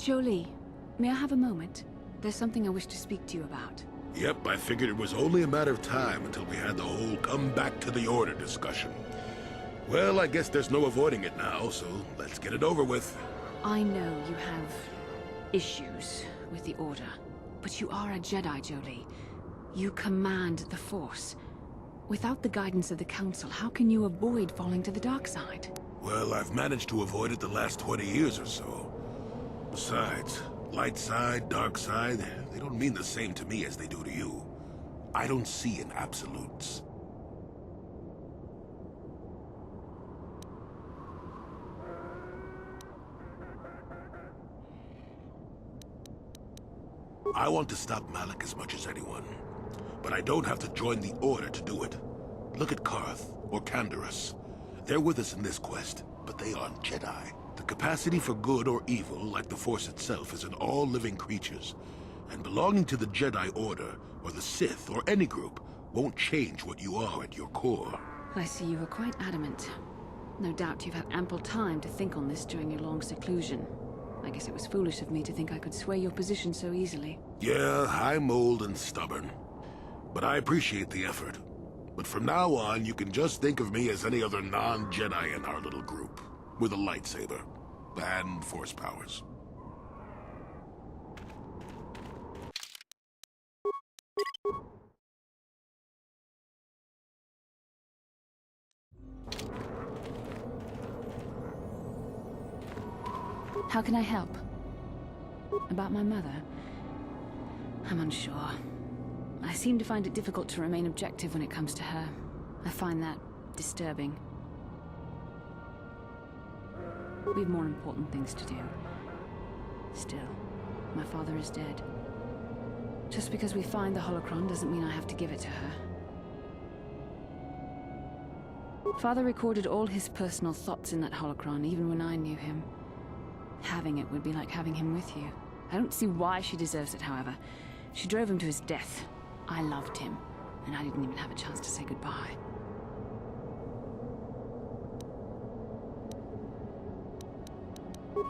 Jolie, may I have a moment? There's something I wish to speak to you about. Yep, I figured it was only a matter of time until we had the whole come back to the order discussion. Well, I guess there's no avoiding it now, so let's get it over with. I know you have issues with the Order, but you are a Jedi, Jolie. You command the Force. Without the guidance of the Council, how can you avoid falling to the dark side? Well, I've managed to avoid it the last 20 years or so. Besides, light side, dark side, they don't mean the same to me as they do to you. I don't see in absolutes. I want to stop Malak as much as anyone, but I don't have to join the Order to do it. Look at Karth, or Canderous. They're with us in this quest, but they aren't Jedi. The capacity for good or evil, like the Force itself, is in all living creatures. And belonging to the Jedi Order, or the Sith, or any group, won't change what you are at your core. I see you were quite adamant. No doubt you've had ample time to think on this during your long seclusion. I guess it was foolish of me to think I could sway your position so easily. Yeah, I'm old and stubborn. But I appreciate the effort. But from now on, you can just think of me as any other non-Jedi in our little group. With a lightsaber. And Force powers. How can I help? About my mother? I'm unsure. I seem to find it difficult to remain objective when it comes to her. I find that disturbing. We have more important things to do. Still, my father is dead. Just because we find the holocron doesn't mean I have to give it to her. Father recorded all his personal thoughts in that holocron, even when I knew him. Having it would be like having him with you. I don't see why she deserves it, however. She drove him to his death. I loved him, and I didn't even have a chance to say goodbye.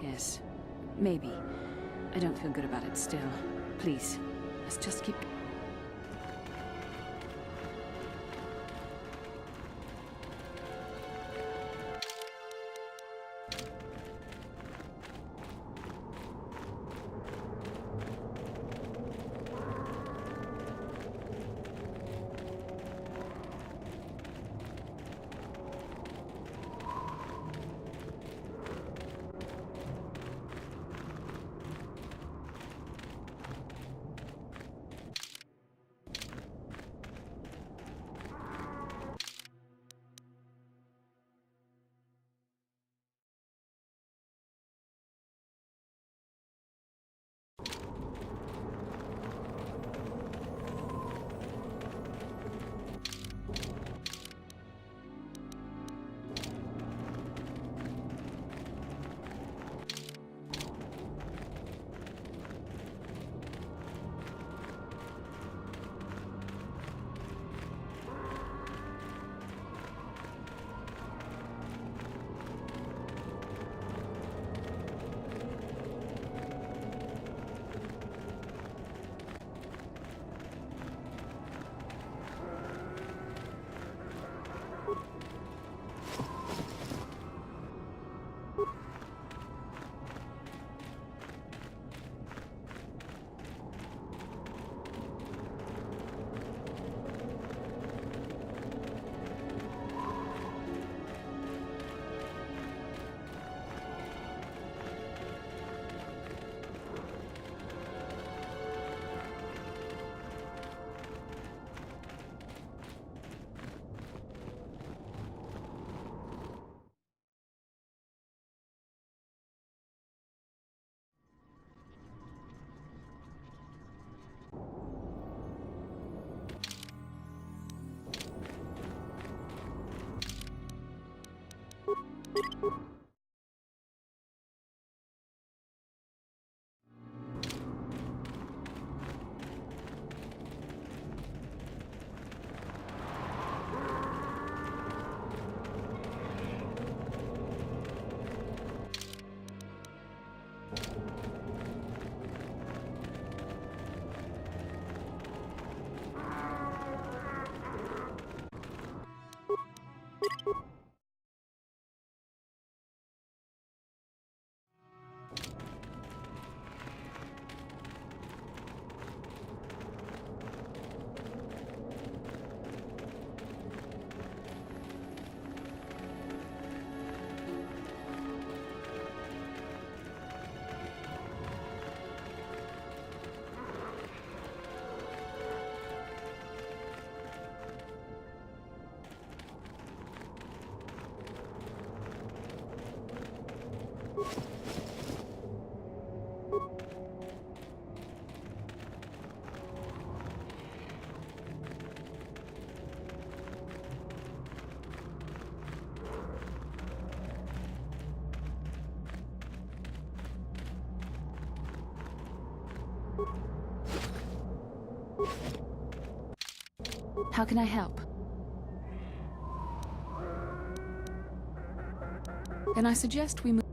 Yes, maybe. I don't feel good about it still. Please, let's just keep... How can I help? Then I suggest we move.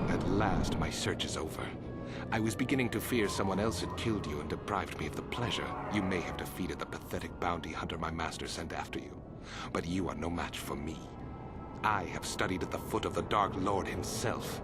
At last, my search is over. I was beginning to fear someone else had killed you and deprived me of the pleasure you may have defeated the pathetic bounty hunter my master sent after you. But you are no match for me. I have studied at the foot of the Dark Lord himself.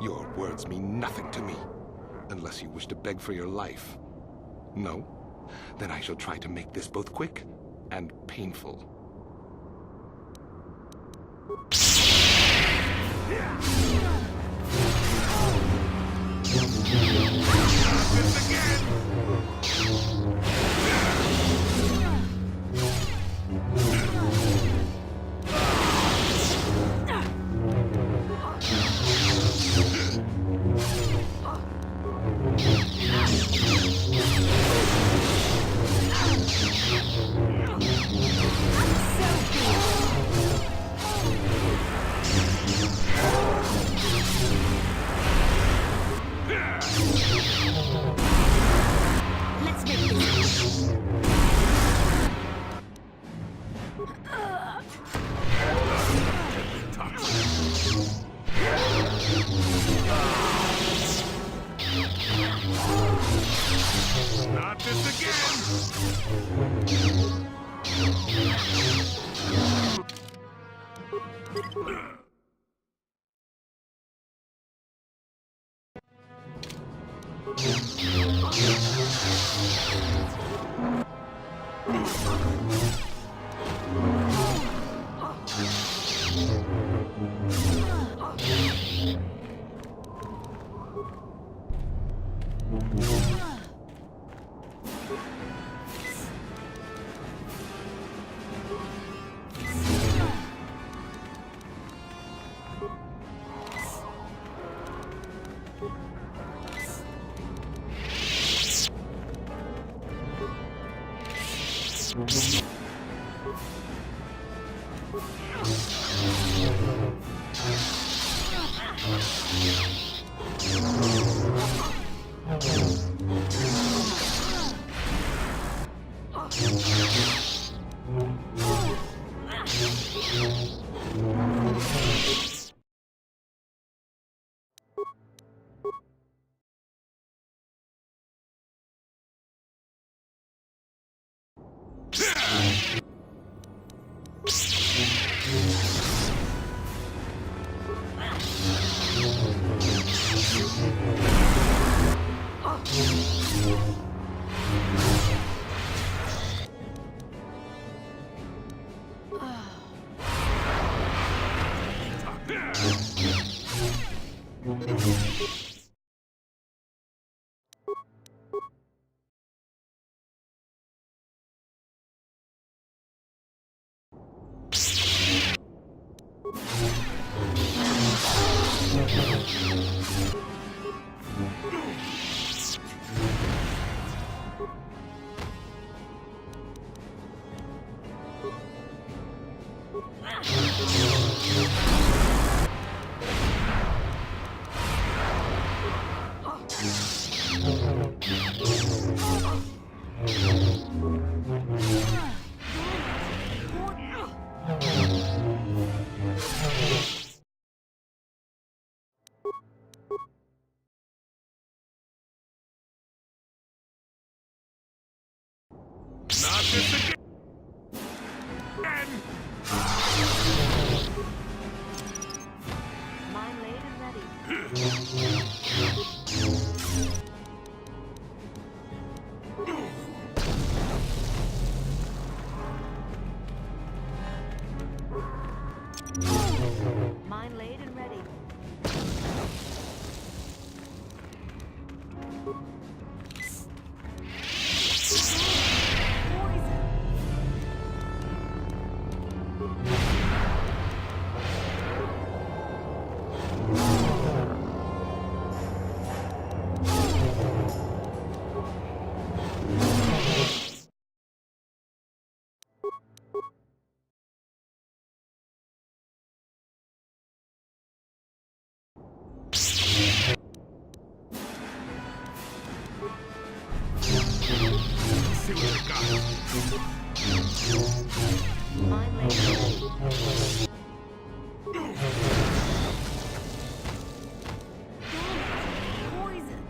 Your words mean nothing to me, unless you wish to beg for your life. No? Then I shall try to make this both quick and painful. Not this again! Mine laid and ready. Mine laid and ready. See what I got. Mine laid and ready. Poison.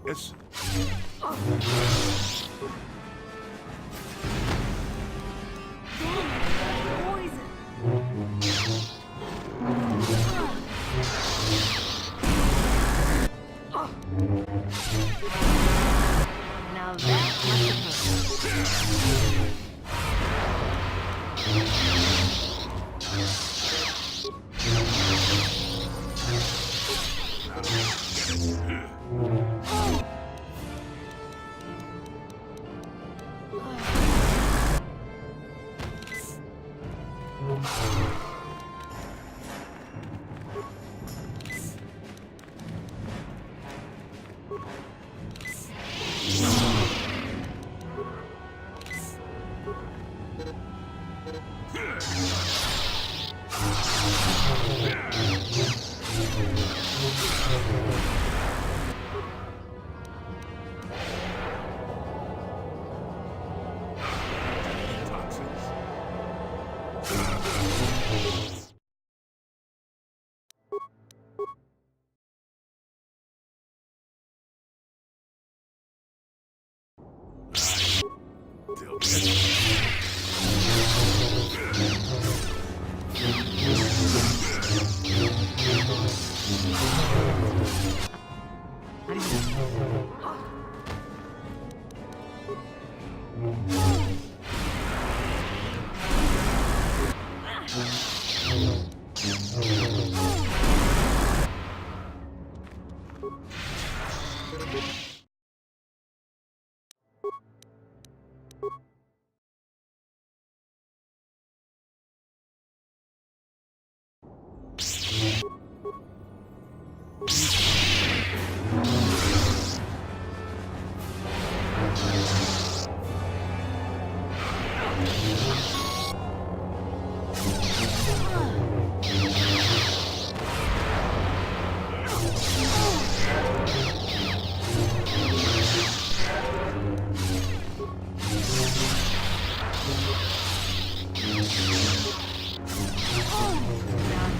Yes. Now that must have Now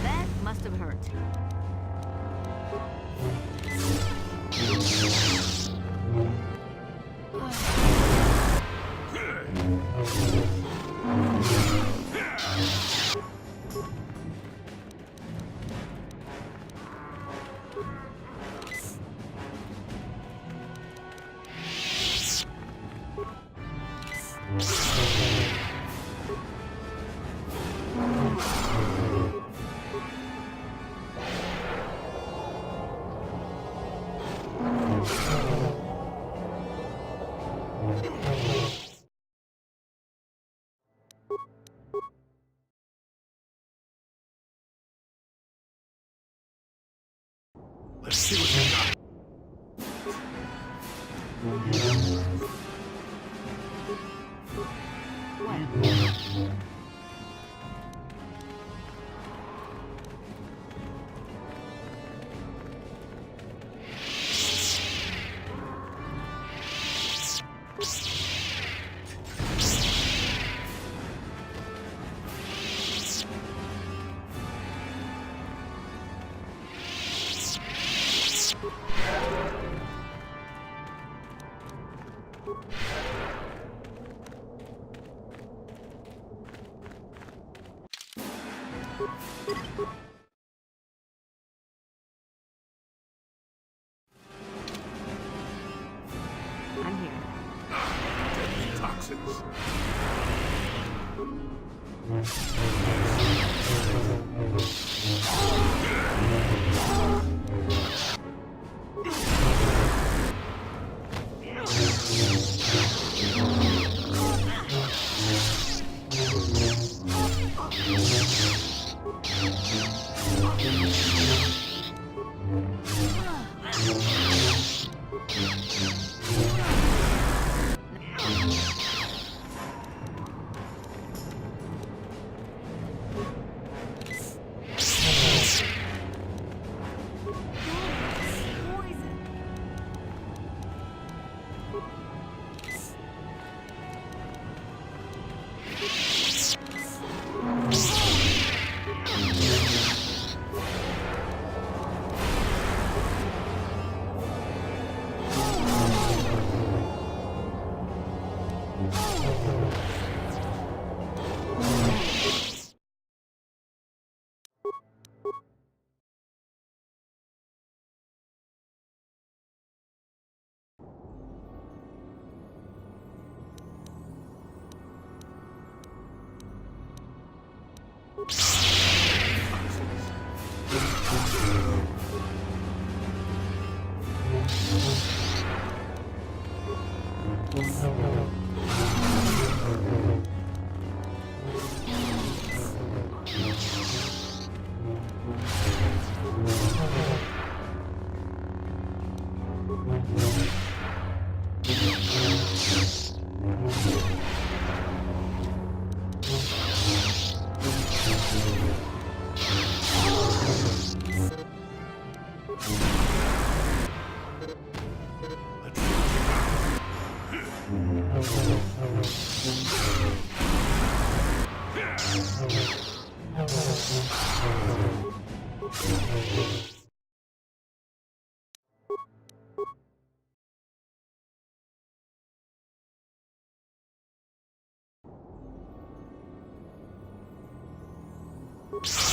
that must have hurt. Let's see what you got. I'm here. Deadly toxins. Yes?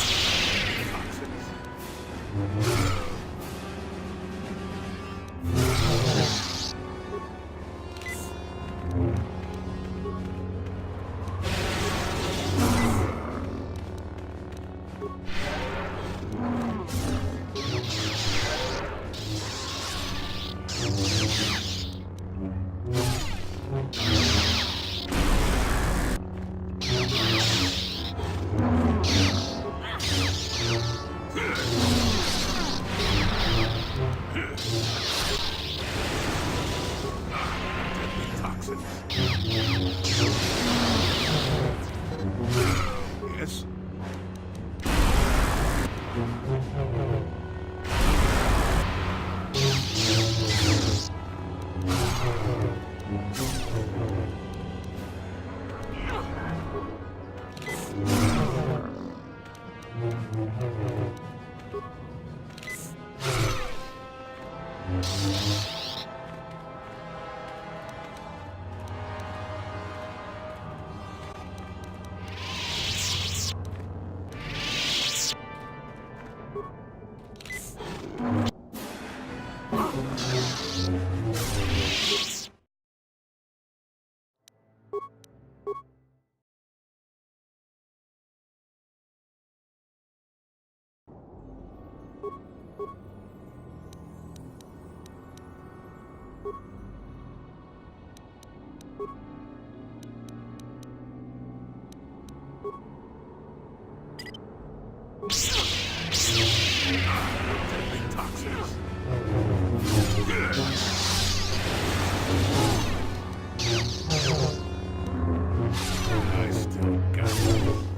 I still got it.